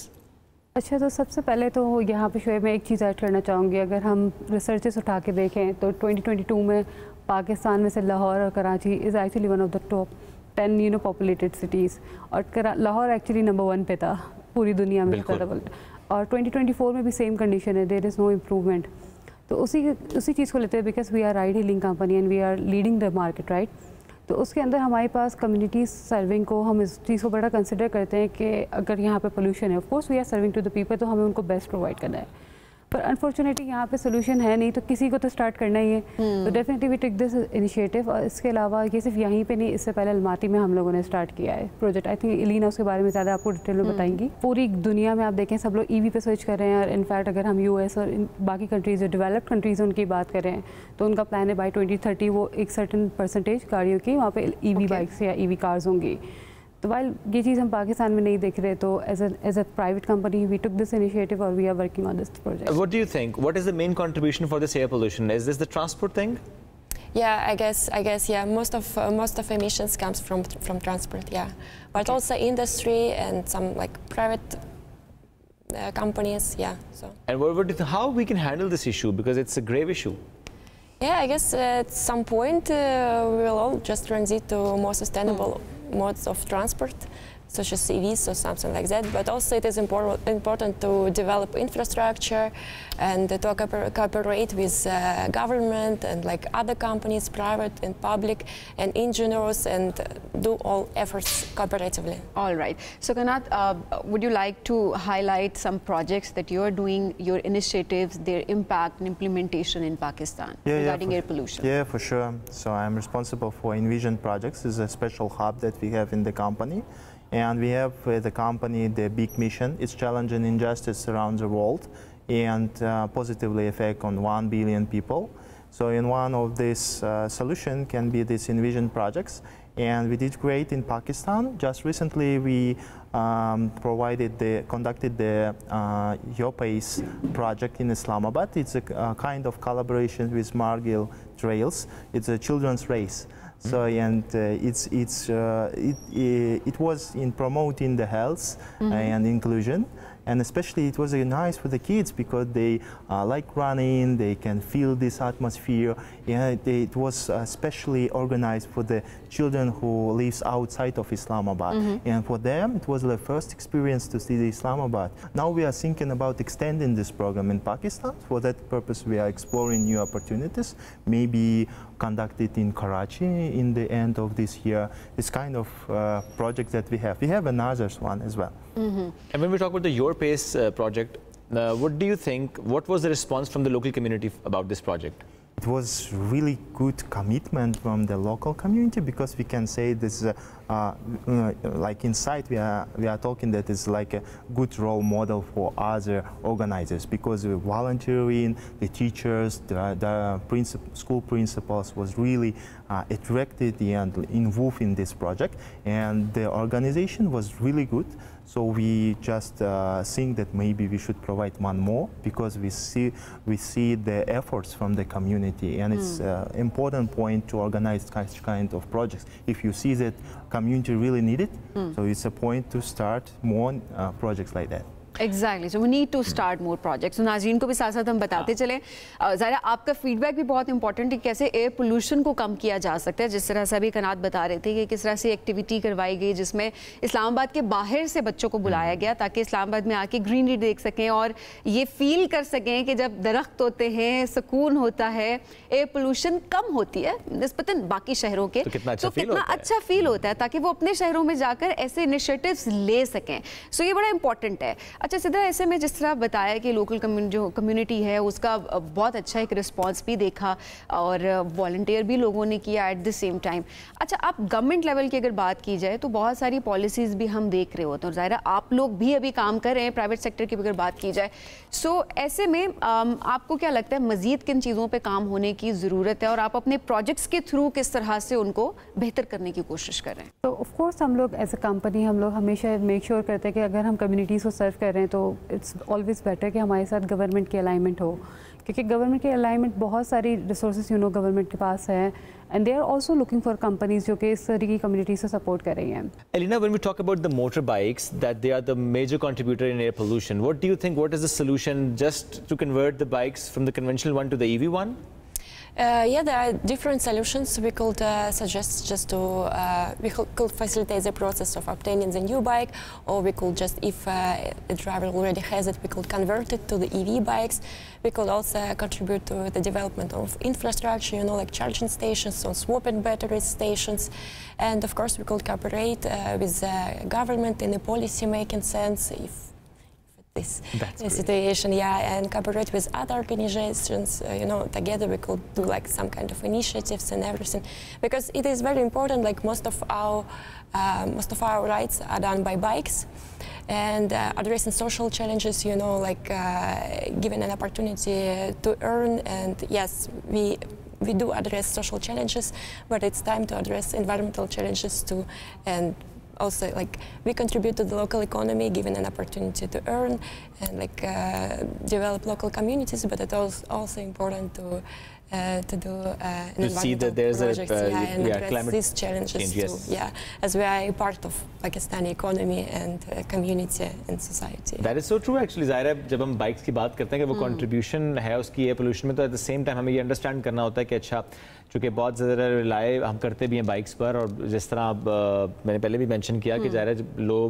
अच्छा, तो सबसे पहले तो यहाँ पे शोएब में एक चीज़ ऐड करना चाहूँगी। अगर हम रिसर्चेस उठा के देखें तो 2022 में पाकिस्तान में से लाहौर और Karachi is actually one of the top 10 populated cities, और लाहौर एक्चुअली नंबर 1 पे था पूरी दुनिया में। और 2024 में भी सेम कंडीशन है, देयर इज़ नो इम्प्रूवमेंट। तो उसी चीज़ को लेते हैं, because we are ride hailing company and we are leading the market, right. तो उसके अंदर हमारे पास कम्युनिटी सर्विंग को हम इस चीज़ को बड़ा कंसिडर करते हैं कि अगर यहाँ पे पोल्यूशन है, of course we are serving to the people, तो हमें उनको बेस्ट प्रोवाइड करना है। पर अनफॉर्चुनेटली यहाँ पे सोल्यूशन है नहीं, तो किसी को तो स्टार्ट करना ही है। तो definitely we take this initiative. और इसके अलावा ये सिर्फ यहीं पे नहीं, इससे पहले अलमाती में हम लोगों ने स्टार्ट किया है प्रोजेक्ट। आई थिंक एलिना उसके बारे में ज़्यादा आपको डिटेल में बताएंगी। पूरी दुनिया में आप देखें सब लोग EV पे स्विच कर रहे हैं, और इनफैक्ट अगर हम US और बाकी कंट्रीज़ जो डेवलप्ड कंट्रीज़ उनकी बात करें तो उनका प्लान है बाई 2030 वो एक सर्टन परसेंटेज गाड़ियों की वहाँ पे EV बाइक्स या EV कार्स होंगी। तो वाइल ये चीज़ हम पाकिस्तान में नहीं देख रहे, तो as a private company we took this initiative और we are working on this project. What do you think? What is the main contribution for this air pollution? Is this the transport thing? Yeah, I guess yeah. Most of emissions comes from transport, yeah. But also industry and some like private companies, yeah. So. And how we can handle this issue, because it's a grave issue? Yeah, I guess at some point we will all just transit to more sustainable modes of transport. such as EVs or something like that. But also it is important to develop infrastructure and to cooperate with government and like other companies, private and public, and engineers, and do all efforts cooperatively. All right. So Qanat, would you like to highlight some projects that you are doing, your initiatives, their impact and implementation in Pakistan regarding air pollution? Yeah, for sure. So I'm responsible for Envision Projects. It's a special hub that we have in the company. And we have the company, the big mission. It's challenging injustice around the world and positively affect on 1 billion people. So in one of these solution can be these Envision projects. And we did great in Pakistan. Just recently we conducted the Your Pace project in Islamabad. It's a kind of collaboration with Margil Trails. It's a children's race. So and it was in promoting the health and inclusion, and especially it was nice for the kids because they like running, they can feel this atmosphere. And it was especially organized for the children who lives outside of Islamabad, and for them it was the first experience to see the Islamabad. Now we are thinking about extending this program in Pakistan. For that purpose we are exploring new opportunities, maybe conduct it in Karachi in the end of this year. This kind of project that we have. We have another one as well. And when we talk about the Your Pace project, what do you think, what was the response from the local community about this project? It was really good commitment from the local community, because we can say this like inside we are talking that it's like a good role model for other organizers, because the volunteering, the teachers, the school principals was really attracted and involved in this project, and the organization was really good. So we just think that maybe we should provide one more, because we see the efforts from the community, and it's an important point to organize such kind of projects. If you see that community really need it, so it's a point to start more projects like that. Exactly. So we need to start more projects. So नाज़रीन को भी साथ साथ हम बताते चले, ज़ाहिर आपका फीडबैक भी बहुत इंपॉर्टेंट है, कैसे एयर पोल्यूशन को कम किया जा सकता है। जिस तरह से अभी कनात बता रहे थे कि किस तरह से एक्टिविटी करवाई गई जिसमें इस्लामाबाद के बाहर से बच्चों को बुलाया गया ताकि इस्लामाबाद में आके ग्रीनरी देख सकें और ये फील कर सकें कि जब दरख्त होते हैं, सुकून होता है, एयर पोल्यूशन कम होती है निस्बतन बाकी शहरों के, तो कितना अच्छा फील होता है ताकि वो अपने शहरों में जाकर ऐसे इनिशिएटिव्स ले सकें। सो ये बड़ा इंपॉर्टेंट है। अच्छा सिद्रा, ऐसे में जिस तरह बताया कि लोकल जो कम्युनिटी है उसका बहुत अच्छा एक रिस्पांस भी देखा और वॉलंटियर भी लोगों ने किया एट द सेम टाइम। अच्छा, आप गवर्नमेंट लेवल की अगर बात की जाए तो बहुत सारी पॉलिसीज़ भी हम देख रहे होते हैं और ज़ाहिर है आप लोग भी अभी काम कर रहे हैं प्राइवेट सेक्टर की अगर बात की जाए। सो ऐसे में आपको क्या लगता है मज़ीद किन चीज़ों पर काम होने की ज़रूरत है और आप अपने प्रोजेक्ट्स के थ्रू किस तरह से उनको बेहतर करने की कोशिश कर रहे हैं? तो ऑफकोर्स हम लोग एज अ कंपनी हम लोग हमेशा मेक श्योर करते हैं कि अगर हम कम्युनिटीज़ को सर्व कर रहे हैं तो इट्स ऑलवेज बेटर कि हमारे साथ गवर्नमेंट की अलाइनमेंट हो, क्योंकि गवर्नमेंट की अलाइनमेंट बहुत सारी रिसोर्सेज गवर्नमेंट के पास है, and they are also looking for companies जो कि इस तरह की कम्युनिटी से सपोर्ट कर रही हैं। Elena, when we talk about the motorbikes, that they are the major contributor in air pollution, what do you think? What is the solution just to convert the bikes from the conventional one to the EV one? Yeah, there are different solutions. We could suggest just to we could facilitate the process of obtaining the new bike, or we could just, if a driver already has it, we could convert it to the EV bikes. We could also contribute to the development of infrastructure, like charging stations or swapping battery stations, and of course we could cooperate with the government in a policy making sense if this situation, and cooperate with other organizations, together we could do like some kind of initiatives and everything, because it is very important. Like most of our rights are done by bikes, and addressing social challenges, like giving an opportunity to earn. And yes, we do address social challenges, but it's time to address environmental challenges too. And also, like, we contribute to the local economy, given an opportunity to earn and develop local communities. But it's also important to do see that there's projects, and address climate these challenges change, too. Yeah, as we are a part of Pakistani economy and community and society. That is so true actually. ज़ाहिर है जब हम bikes की बात करते हैं कि वो कंट्रीब्यूशन है उसकी एयर पोल्यूशन में, तो एट द सेम टाइम हमें ये अंडरस्टैंड करना होता है कि अच्छा चूँकि बहुत ज़्यादा रिलाई हम करते भी हैं बाइक्स पर, और जिस तरह अब मैंने पहले भी मेंशन किया कि ज़ाहिर है लो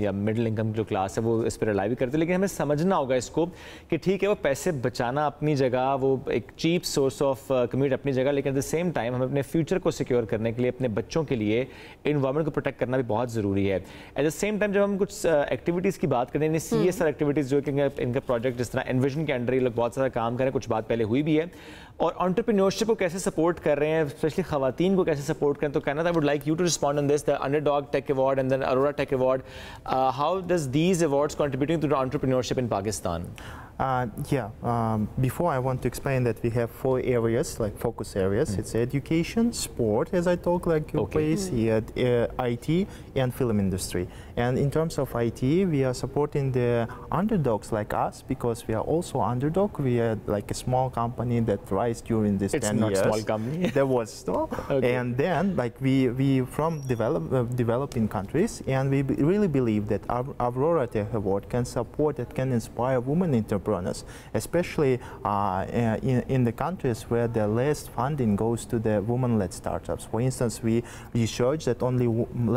या मिडिल इनकम जो क्लास है वो इस पर रिलाई भी करते हैं, लेकिन हमें समझना होगा इसको कि ठीक है वो पैसे बचाना अपनी जगह, वो एक चीप सोर्स ऑफ कम्यूट अपनी जगह, लेकिन एट द सेम टाइम हमें अपने फ्यूचर को सिक्योर करने के लिए, अपने बच्चों के लिए इन्वायरमेंट को प्रोटेक्ट करना भी बहुत ज़रूरी है। एट द सेम टाइम जब हम कुछ एक्टिविटीज़ की बात करें, CSR एक्टिविटीज़ जो कि इनका प्रोजेक्ट जिस तरह एनविजन के अंडर ये लोग बहुत सारा काम करें, कुछ बात पहले हुई भी है, और एंटरप्रेन्योरशिप को कैसे सपोर्ट कर रहे हैं, स्पेशली खवातीन को कैसे सपोर्ट करें। तो कहना था, I would like you to respond on this, the underdog tech award and then Arora tech award, how does these awards contributing to the entrepreneurship in Pakistan? Before I want to explain that we have 4 areas, like focus areas. It's education, sport, as I talk, like place, IT, and film industry. And in terms of IT, we are supporting the underdogs like us, because we are also underdog. We are like a small company that rise during this 10 years. It's not small company. There was no. And then like we from developing countries, and we really believe that Aurora Tech Award can support, it can inspire women entrepreneurs, especially in the countries where the less funding goes to the women-led startups. For instance, we research that only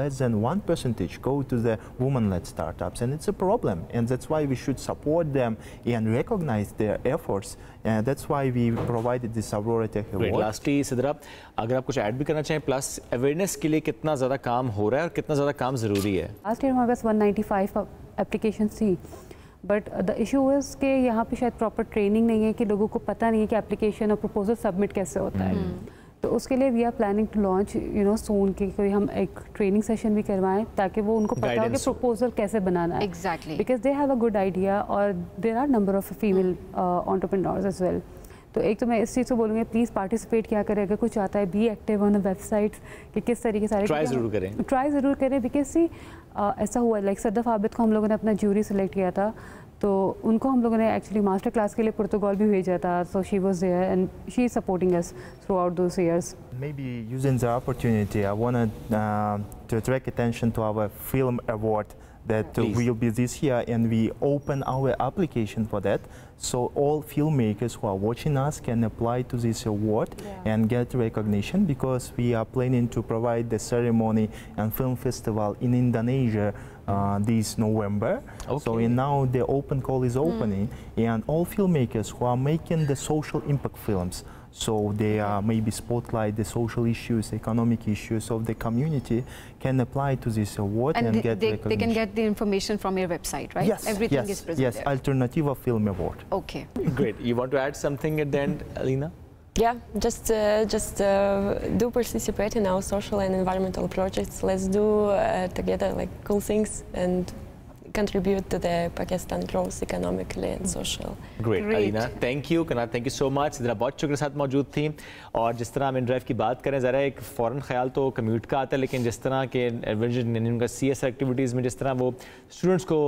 less than 1% go to the women-led startups, and it's a problem, and that's why we should support them and recognize their efforts. And that's why we provided this Aurora Tech Award. Lastly, Sidra, अगर आप कुछ add भी करना चाहें, plus awareness के लिए कितना ज़्यादा काम हो रहा है और कितना ज़्यादा काम ज़रूरी है? लास्ट ईयर हमारे पास 195 एप्लीकेशन थी, बट द इशू इज़ कि यहाँ पे शायद प्रॉपर ट्रेनिंग नहीं है, कि लोगों को पता नहीं है कि एप्लीकेशन और प्रपोजल सबमिट कैसे होता है। तो उसके लिए we are planning to launch soon कि कोई हम एक ट्रेनिंग सेशन भी करवाएं, ताकि वो उनको पता हो कि प्रपोजल कैसे बनाना है। Exactly, because they have a good idea, और there are number of female entrepreneurs as well. तो एक तो मैं इस चीज़ को बोलूँगी, प्लीज़ पार्टिसिपेट किया करें, अगर कुछ आता है, be active on the websites कि किस तरीके से ट्राई ज़रूर करें, बिकॉज सी ऐसा हुआ लाइक सदफ आबिद को हम लोगों ने अपना ज्यूरी सेलेक्ट किया था, तो उनको हम लोगों ने एक्चुअली मास्टर क्लास के लिए पुर्तगाल भी भेजा था, so she was there and she is supporting us throughout those years. Maybe using the opportunity, I wanted to attract attention to our film award that will be this year, and we open our application for that, so all filmmakers who are watching us can apply to this award and get recognition, because we are planning to provide the ceremony and film festival in Indonesia this November. So now the open call is opening, and all filmmakers who are making the social impact films, so they maybe spotlight the social issues, economic issues of the community, can apply to this award and get recognition. They can get the information from your website, right? Yes, everything is present yes, there. Alternativa Film Award. Okay. Great. You want to add something at the end, Alina? Yeah, just do participate in our social and environmental projects. Let's do together like cool things and contribute to the Pakistan growth economically and social. Great, Alina, thank you. Kanat, thank you so much. Sidra बहुत शुक्र साथ मौजूद थी, और जिस तरह हम InDrive की बात करें, ज़रा एक फ़ौरन ख्याल तो कम्यूट का आता है, लेकिन जिस तरह के उनका CSR एक्टिविटीज़ में जिस तरह वो स्टूडेंट्स को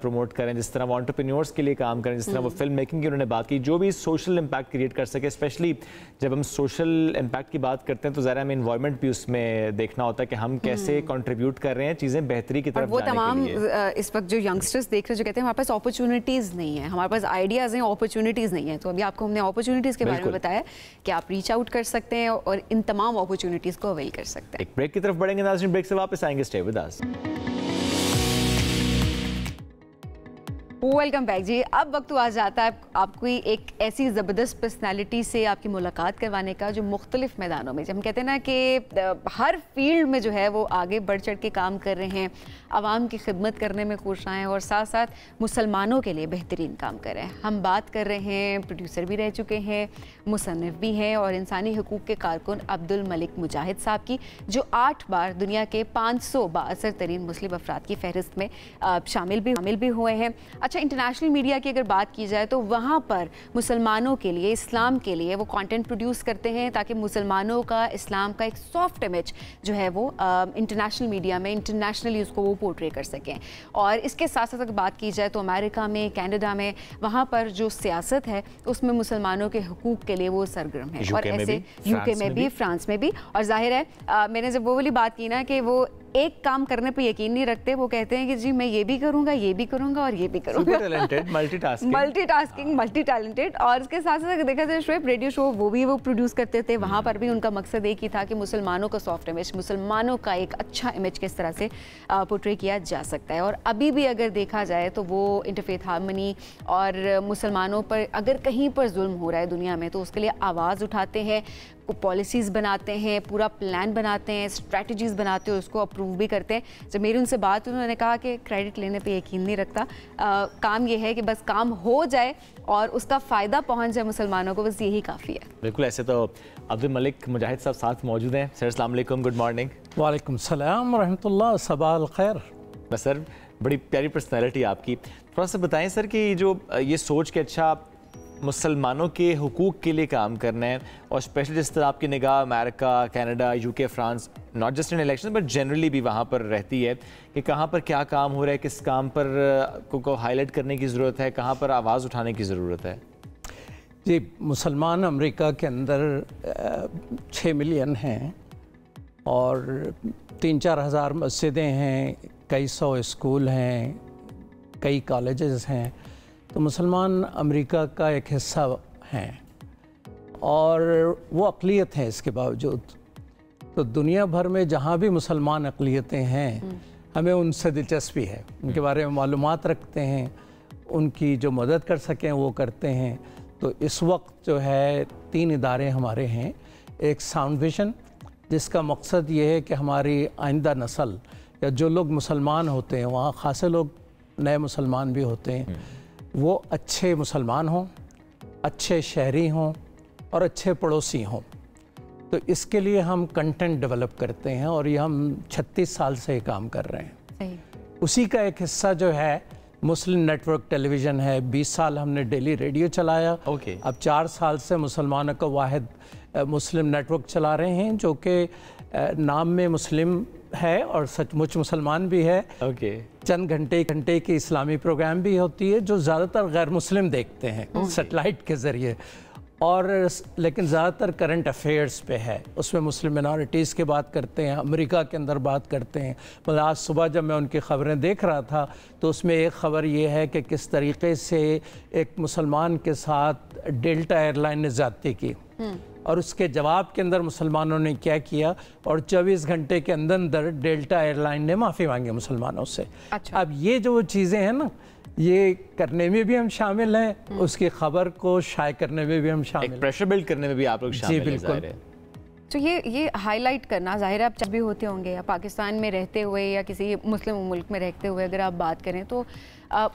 प्रमोट करें, जिस तरह वो एंटरप्रेन्योर्स के लिए काम करें, जिस तरह वो फिल्म मेकिंग की उन्होंने बात की, जो भी सोशल इम्पैक्ट क्रिएट कर सके, स्पेशली जब हम सोशल इम्पैक्ट की बात करते हैं तो ज़रा हमें इन्वायरमेंट भी उसमें देखना होता है कि हम कैसे कंट्रीब्यूट कर रहे हैं चीज़ें बेहतरी की तरफ जाने के लिए। इस वक्त जो यंगस्टर्स देख रहे हैं, जो कहते हैं हमारे पास अपॉर्चुनिटीज़ नहीं है, हमारे पास आइडियाज़ हैं, अपॉर्चुनिटीज़ नहीं है, तो अभी आपको हमने अपॉर्चुनिटीज़ के बारे में बताया कि आप रीच आउट कर सकते हैं और इन तमाम अपॉर्चुनिटीज़ को अवेल कर सकते हैं। एक ब्रेक की तरफ बढ़ेंगे, नाज़रीन ब्रेक से वापस आएंगे, stay with us. Welcome back जी। अब वक्त आ जाता है आपको एक ऐसी ज़बरदस्त पर्सनालिटी से आपकी मुलाकात करवाने का, जो मुख्तलिफ मैदानों में, जब हम कहते हैं ना कि हर फील्ड में जो है वो आगे बढ़ चढ़ के काम कर रहे हैं, आवाम की खिदमत करने में खुश हैं और साथ साथ मुसलमानों के लिए बेहतरीन काम कर रहे हैं। हम बात कर रहे हैं, प्रोड्यूसर भी रह चुके हैं, मुसन्निफ भी हैं, और इंसानी हकूक़ के कारकुन अब्दुल मलिक मुजाहिद साहब की, जो 8 बार दुनिया के 500 बाअसर तरीन मुस्लिम अफराद की फहरिस्त में शामिल भी हुए हैं। अच्छा, इंटरनेशनल मीडिया की अगर बात की जाए तो वहाँ पर मुसलमानों के लिए, इस्लाम के लिए वो कंटेंट प्रोड्यूस करते हैं, ताकि मुसलमानों का, इस्लाम का एक सॉफ्ट इमेज जो है वो इंटरनेशनल मीडिया में, इंटरनेशनली उसको वो पोर्ट्रे कर सकें। और इसके साथ साथ अगर बात की जाए तो अमेरिका में, कनाडा में, वहाँ पर जो सियासत है उसमें मुसलमानों के हकूक़ के लिए वो सरगर्म है, और ऐसे यूके में भी, फ्रांस में भी। और जाहिर है मैंने जब वो वाली बात की ना कि वो एक काम करने पे यकीन नहीं रखते, वो कहते हैं कि जी मैं ये भी करूँगा, ये भी करूँगा और ये भी करूँगा। Multi talented. और इसके साथ साथ अगर देखा जाए शोएब, रेडियो शो वो प्रोड्यूस करते थे, वहाँ पर भी उनका मकसद एक ही था कि मुसलमानों का सॉफ्ट इमेज, मुसलमानों का एक अच्छा इमेज किस तरह से पोर्ट्रे किया जा सकता है। और अभी भी अगर देखा जाए तो वो इंटरफेथ हार्मनी और मुसलमानों पर अगर कहीं पर जुल्म हो रहा है दुनिया में तो उसके लिए आवाज़ उठाते हैं, पॉलिसीज़ बनाते हैं, पूरा प्लान बनाते हैं, स्ट्रैटेजीज़ बनाते हैं, उसको अप्रूव भी करते हैं। जब मेरी उनसे बात हुई उन्होंने कहा कि क्रेडिट लेने पे यकीन नहीं रखता, काम ये है कि बस काम हो जाए और उसका फ़ायदा पहुंच जाए मुसलमानों को, बस यही काफ़ी है। बिल्कुल। ऐसे तो अब्दुल मलिक मुजाहिद साहब साथ मौजूद हैं। सर अस्सलाम वालेकुम, गुड मॉर्निंग। वालेकुम सलाम रहमतुल्लाह, सबाह खैर। बस सर, बड़ी प्यारी पर्सनैलिटी आपकी। थोड़ा सा बताएं सर कि जो ये सोच के अच्छा मुसलमानों के हुकूक के लिए काम करना है, और स्पेशली जिस तरह आपकी निगाह America, Canada, UK, France, not just in election but generally भी वहाँ पर रहती है कि कहाँ पर क्या काम हो रहा है, किस काम पर को हाईलाइट करने की ज़रूरत है, कहाँ पर आवाज़ उठाने की ज़रूरत है। जी, मुसलमान अमेरिका के अंदर 6 मिलियन हैं और 3-4 हज़ार मस्जिदें हैं, कई सौ स्कूल हैं, कई कॉलेजेस हैं। तो मुसलमान अमेरिका का एक हिस्सा हैं और वो अक़लियत हैं इसके बावजूद। तो दुनिया भर में जहाँ भी मुसलमान अक़लियतें हैं, हमें उनसे दिलचस्पी है, उनके बारे में मालूमात रखते हैं, उनकी जो मदद कर सकें वो करते हैं। तो इस वक्त जो है 3 इदारे हमारे हैं। एक साउंड विजन, जिसका मकसद ये है कि हमारी आइंदा नस्ल या जो लोग मुसलमान होते हैं, वहाँ ख़ासे लोग नए मुसलमान भी होते हैं, वो अच्छे मुसलमान हों, अच्छे शहरी हों और अच्छे पड़ोसी हों। तो इसके लिए हम कंटेंट डेवलप करते हैं और ये हम 36 साल से काम कर रहे हैं। उसी का एक हिस्सा जो है मुस्लिम नेटवर्क टेलीविज़न है। 20 साल हमने डेली रेडियो चलाया। अब 4 साल से मुसलमानों का वाहिद मुस्लिम नेटवर्क चला रहे हैं, जो कि नाम में मुस्लिम है और सचमुच मुसलमान भी है। चंद घंटे की इस्लामी प्रोग्राम भी होती है जो ज़्यादातर गैर मुस्लिम देखते हैं सेटेलाइट के ज़रिए, और लेकिन ज़्यादातर करंट अफेयर्स पे है। उसमें मुस्लिम मिनॉरिटीज़ की बात करते हैं, अमेरिका के अंदर बात करते हैं। मतलब आज सुबह जब मैं उनकी ख़बरें देख रहा था तो उसमें एक ख़बर ये है कि किस तरीके से एक मुसलमान के साथ डेल्टा एयरलाइन ने ज़्यादती की और उसके जवाब के अंदर मुसलमानों ने क्या किया, और 24 घंटे के अंदर अंदर डेल्टा एयरलाइन ने माफ़ी मांगी मुसलमानों से। अच्छा। अब ये जो चीज़ें हैं ना, ये करने में भी हम शामिल हैं, उसकी खबर को शाये करने में भी हम शामिल हैं, प्रेशर बिल्ड करने में भी आप लोग शामिल हैं। जी बिल्कुल। तो ये हाईलाइट करना ज़ाहिर है आप जब भी होते होंगे, या पाकिस्तान में रहते हुए या किसी मुस्लिम मुल्क में रहते हुए अगर आप बात करें तो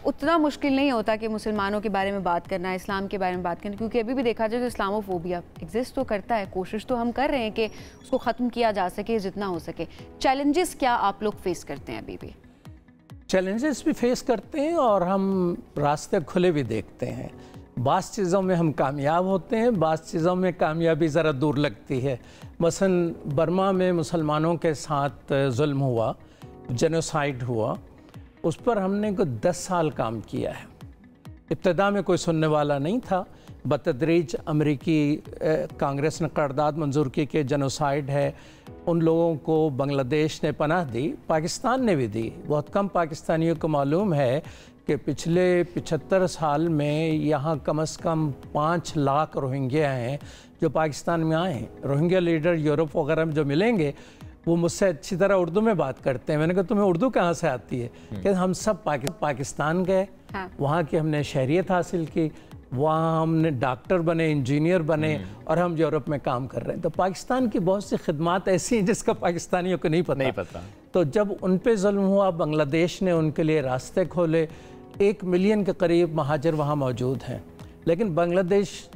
उतना मुश्किल नहीं होता कि मुसलमानों के बारे में बात करना, इस्लाम के बारे में बात करना, क्योंकि अभी भी देखा जाए तो इस्लामोफोबिया एग्जिस्ट तो करता है। कोशिश तो हम कर रहे हैं कि उसको ख़त्म किया जा सके जितना हो सके। चैलेंजेस क्या आप लोग फेस करते हैं? अभी भी चैलेंजेस भी फेस करते हैं और हम रास्ते खुले भी देखते हैं। बास चीज़ों में हम कामयाब होते हैं, बास चीज़ों में कामयाबी ज़रा दूर लगती है। मसलन बर्मा में मुसलमानों के साथ जुल्म हुआ, जेनोसाइड हुआ, उस पर हमने को 10 साल काम किया है। इब्तदा में कोई सुनने वाला नहीं था, बतदरीज अमरीकी कांग्रेस ने करारदाद मंजूर की कि जेनोसाइड है, उन लोगों को बांग्लादेश ने पनाह दी, पाकिस्तान ने भी दी। बहुत कम पाकिस्तानियों को मालूम है कि पिछले 75 साल में यहाँ कम से कम 5 लाख रोहिंग्या हैं जो पाकिस्तान में आए हैं। रोहिंग्या लीडर यूरोप वगैरह में जो मिलेंगे वो मुझसे अच्छी तरह उर्दू में बात करते हैं। मैंने कहा तुम्हें उर्दू कहाँ से आती है? कि हम सब पाकिस्तान गए, वहाँ की हमने शहरियत हासिल की, वहाँ हमने डॉक्टर बने, इंजीनियर बने और हम यूरोप में काम कर रहे हैं। तो पाकिस्तान की बहुत सी खिदमात ऐसी हैं जिसका पाकिस्तानियों को नहीं पता। तो जब उन पे जुल्म हुआ, बांग्लादेश ने उनके लिए रास्ते खोले। 1 मिलियन के करीब महाजिर वहाँ मौजूद हैं, लेकिन बांग्लादेश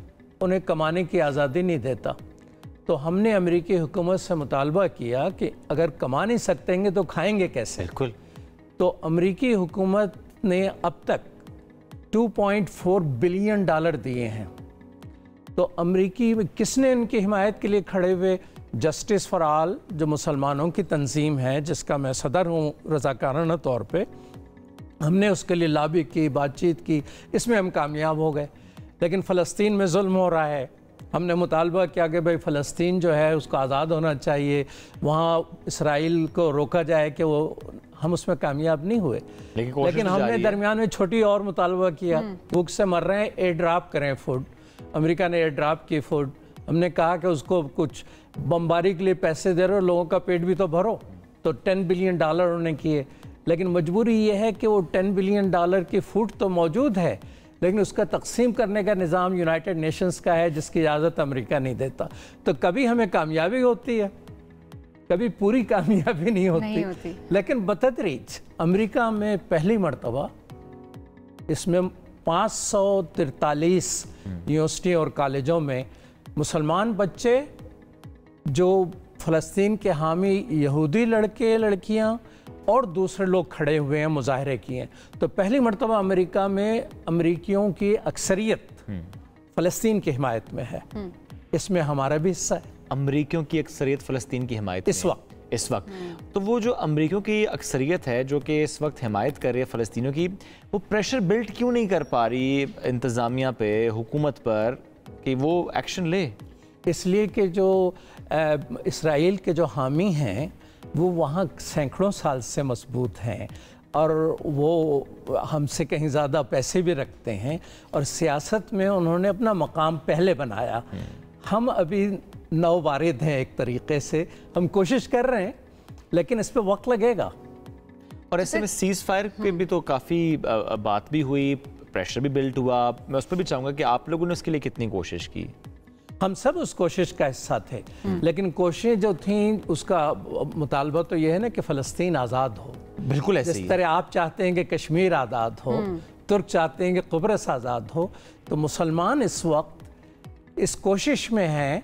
उन्हें कमाने की आज़ादी नहीं देता। तो हमने अमेरिकी हुकूमत से मुतालबा किया कि अगर कमा नहीं सकेंगे तो खाएंगे कैसे? बिल्कुल। तो अमेरिकी हुकूमत ने अब तक $2.4 बिलियन दिए हैं। तो अमेरिकी किसने इनकी हिमायत के लिए खड़े हुए? जस्टिस फॉर ऑल जो मुसलमानों की तंजीम है, जिसका मैं सदर हूँ रज़ाकाराना तौर पे, हमने उसके लिए लॉबी की, बातचीत की, इसमें हम कामयाब हो गए। लेकिन फ़लस्तीन में जुल्म हो रहा है, हमने मुतालबा किया कि भाई फ़लस्तीन जो है उसको आज़ाद होना चाहिए, वहाँ इसराइल को रोका जाए कि वो, हम उसमें कामयाब नहीं हुए। लेकिन हमने दरमियान में छोटी और मुतालबा किया, भूख से मर रहे हैं, एयर ड्रॉप करें फूड। अमेरिका ने एयर ड्रॉप की फूड। हमने कहा कि उसको कुछ बमबारी के लिए पैसे दे रहे हो, लोगों का पेट भी तो भरो। तो $10 बिलियन उन्होंने किए। लेकिन मजबूरी ये है कि वो $10 बिलियन की फूड तो मौजूद है, लेकिन उसका तकसीम करने का निज़ाम यूनाइटेड नेशंस का है, जिसकी इजाज़त अमेरिका नहीं देता। तो कभी हमें कामयाबी होती है, कभी पूरी कामयाबी नहीं होती। लेकिन बतदरीज अमेरिका में पहली मर्तबा इसमें 543 यूनिवर्सिटी और कॉलेजों में मुसलमान बच्चे जो फ़लस्तीन के हामी यहूदी लड़के लड़कियां और दूसरे लोग खड़े हुए हैं, मुजाहरे किए हैं। तो पहली मर्तबा अमेरिका में अमेरिकियों की अक्सरियत फ़लस्तीन की हिमायत में है। इसमें हमारा भी हिस्सा है। अमेरिकियों की अक्सरियत फ़लस्तीन की हिमायत इस वक्त तो वो जो अमेरिकियों की अक्सरियत है जो कि इस वक्त हिमायत कर रही है फ़लस्तीनियों की, वो प्रेशर बिल्ड क्यों नहीं कर पा रही इंतज़ामिया पे, हुकूमत पर, कि वो एक्शन ले? इसलिए कि जो इसराइल के जो हामी हैं वो वहाँ सैकड़ों साल से मजबूत हैं और वो हमसे कहीं ज़्यादा पैसे भी रखते हैं और सियासत में उन्होंने अपना मकाम पहले बनाया। हम अभी नौवारिद हैं एक तरीके से, हम कोशिश कर रहे हैं लेकिन इस पर वक्त लगेगा। और ऐसे में सीज़ फायर पे भी तो काफ़ी बात भी हुई, प्रेशर भी बिल्ड हुआ। मैं उस पर भी चाहूँगा कि आप लोगों ने उसके लिए कितनी कोशिश की? हम सब उस कोशिश का हिस्सा थे, लेकिन कोशिशें जो थी उसका मुतालबा तो ये है ना कि फ़लस्तीन आज़ाद हो। बिल्कुल ऐसे जिस तरह आप चाहते हैं कि कश्मीर आज़ाद हो, तुर्क चाहते हैं कि कुब्रस आज़ाद हो, तो मुसलमान इस वक्त इस कोशिश में हैं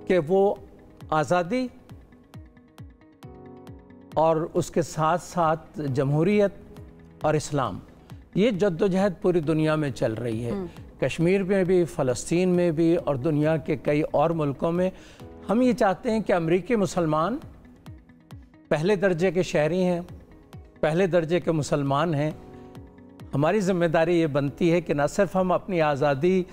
कि वो आज़ादी और उसके साथ साथ जमहूरियत और इस्लाम, ये जद्दोजहद पूरी दुनिया में चल रही है। कश्मीर में भी, फ़लस्तीन में भी और दुनिया के कई और मुल्कों में। हम ये चाहते हैं कि अमरीकी मुसलमान पहले दर्जे के शहरी हैं, पहले दर्जे के मुसलमान हैं। हमारी ज़िम्मेदारी ये बनती है कि न सिर्फ हम अपनी आज़ादी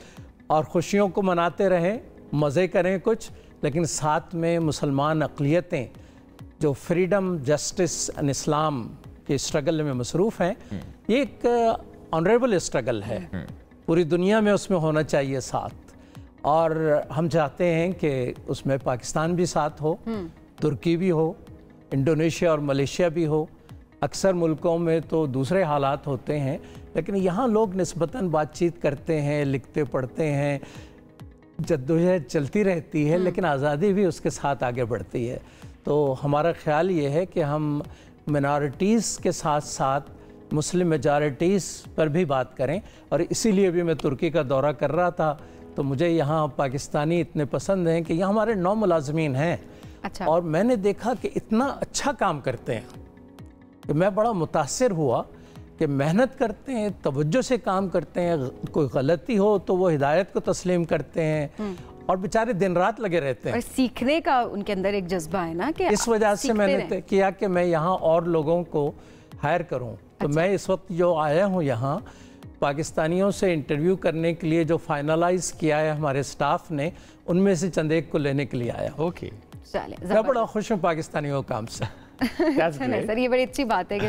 और ख़ुशियों को मनाते रहें, मज़े करें कुछ, लेकिन साथ में मुसलमान अक़लियतें जो फ्रीडम, जस्टिस एंड इस्लाम के स्ट्रगल में मसरूफ़ हैं, ये एक ऑनरेबल स्ट्रगल है, पूरी दुनिया में उसमें होना चाहिए साथ। और हम चाहते हैं कि उसमें पाकिस्तान भी साथ हो, तुर्की भी हो, इंडोनेशिया और मलेशिया भी हो। अक्सर मुल्कों में तो दूसरे हालात होते हैं, लेकिन यहाँ लोग निस्बतन बातचीत करते हैं, लिखते पढ़ते हैं, जद्दोजहद चलती रहती है, लेकिन आज़ादी भी उसके साथ आगे बढ़ती है। तो हमारा ख्याल ये है कि हम मिनॉरिटीज़ के साथ साथ मुस्लिम मेजॉरिटीज़ पर भी बात करें। और इसीलिए भी मैं तुर्की का दौरा कर रहा था, तो मुझे यहाँ पाकिस्तानी इतने पसंद हैं कि यहाँ हमारे 9 मुलाजमीन हैं। अच्छा। और मैंने देखा कि इतना अच्छा काम करते हैं कि मैं बड़ा मुतासिर हुआ कि मेहनत करते हैं, तवज्जो से काम करते हैं, कोई गलती हो तो वो हिदायत को तस्लीम करते हैं और बेचारे दिन रात लगे रहते हैं। और सीखने का उनके अंदर एक जज्बा है ना, कि इस वजह से मैंने किया कि मैं यहाँ और लोगों को हायर करूँ। तो मैं इस वक्त जो आया हूँ यहाँ पाकिस्तानियों से इंटरव्यू करने के लिए, जो फाइनलाइज किया है हमारे स्टाफ ने, उनमें से चंद एक को लेने के लिए आया। ओके, मैं बड़ा खुश हूँ पाकिस्तानियों के काम से। सर ये बड़ी अच्छी बात है कि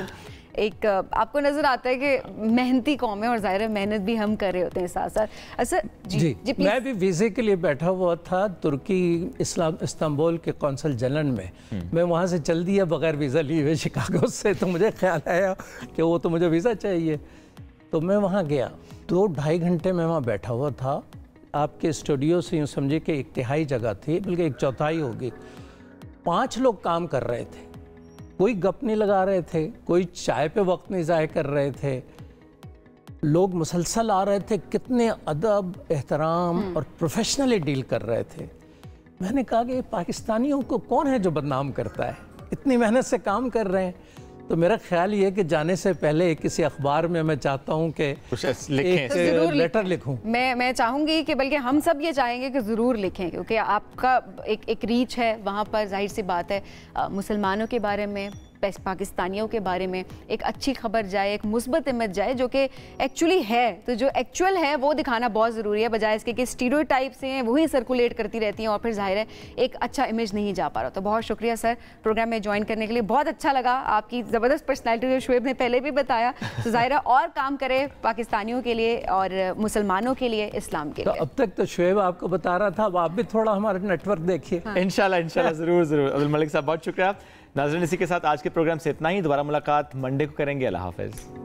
एक आपको नजर आता है कि मेहनती कौम है और जाहिर है मेहनत भी हम कर रहे होते हैं साथ साथ। अच्छा जी, मैं भी वीज़े के लिए बैठा हुआ था तुर्की इस्तांबुल के कौंसल जनरल में। मैं वहाँ से चल दिया बगैर वीज़ा लिए हुए शिकागो से, तो मुझे ख्याल आया कि वो तो मुझे वीज़ा चाहिए, तो मैं वहाँ गया। 2-2.5 घंटे में वहाँ बैठा हुआ था। आपके स्टूडियो से यूँ समझिए कि 1/3 जगह थी, बल्कि 1/4 होगी। 5 लोग काम कर रहे थे, कोई गप नहीं लगा रहे थे, कोई चाय पे वक्त नहीं ज़ाया कर रहे थे, लोग मुसलसल आ रहे थे, कितने अदब, एहतराम और प्रोफेशनली डील कर रहे थे। मैंने कहा कि पाकिस्तानियों को कौन है जो बदनाम करता है, इतनी मेहनत से काम कर रहे हैं। तो मेरा ख्याल ये है कि जाने से पहले किसी अखबार में मैं चाहता हूँ कि एक लेटर लिखूँ। मैं चाहूँगी कि बल्कि हम सब ये चाहेंगे कि ज़रूर लिखें, क्योंकि आपका एक रीच है वहाँ पर, जाहिर सी बात है मुसलमानों के बारे में पाकिस्तानियों के बारे में एक अच्छी खबर जाए, एक मुस्बत इमेज जाए जो कि एक्चुअली है। तो जो एक्चुअल है वो दिखाना बहुत ज़रूरी है, बजाय इसके कि स्टीरियोटाइप से हैं वही सर्कुलेट करती रहती हैं और फिर जाहिर है एक अच्छा इमेज नहीं जा पा रहा। तो बहुत शुक्रिया सर प्रोग्राम में ज्वाइन करने के लिए, बहुत अच्छा लगा। आपकी ज़बरदस्त पर्सनैलिटी जो शुएब ने पहले भी बताया, तो जाहिर है और काम करे पाकिस्तानियों के लिए और मुसलमानों के लिए, इस्लाम के लिए। अब तक तो शुएब आपको बता रहा था, अब आप भी थोड़ा हमारा नेटवर्क देखिए। इंशाल्लाह ज़रूर अब्दुल मलिक साहब बहुत शुक्रिया। नाज़रीन, इसी के साथ आज के प्रोग्राम से इतना ही। दोबारा मुलाकात मंडे को करेंगे। अल्लाह हाफ़िज़।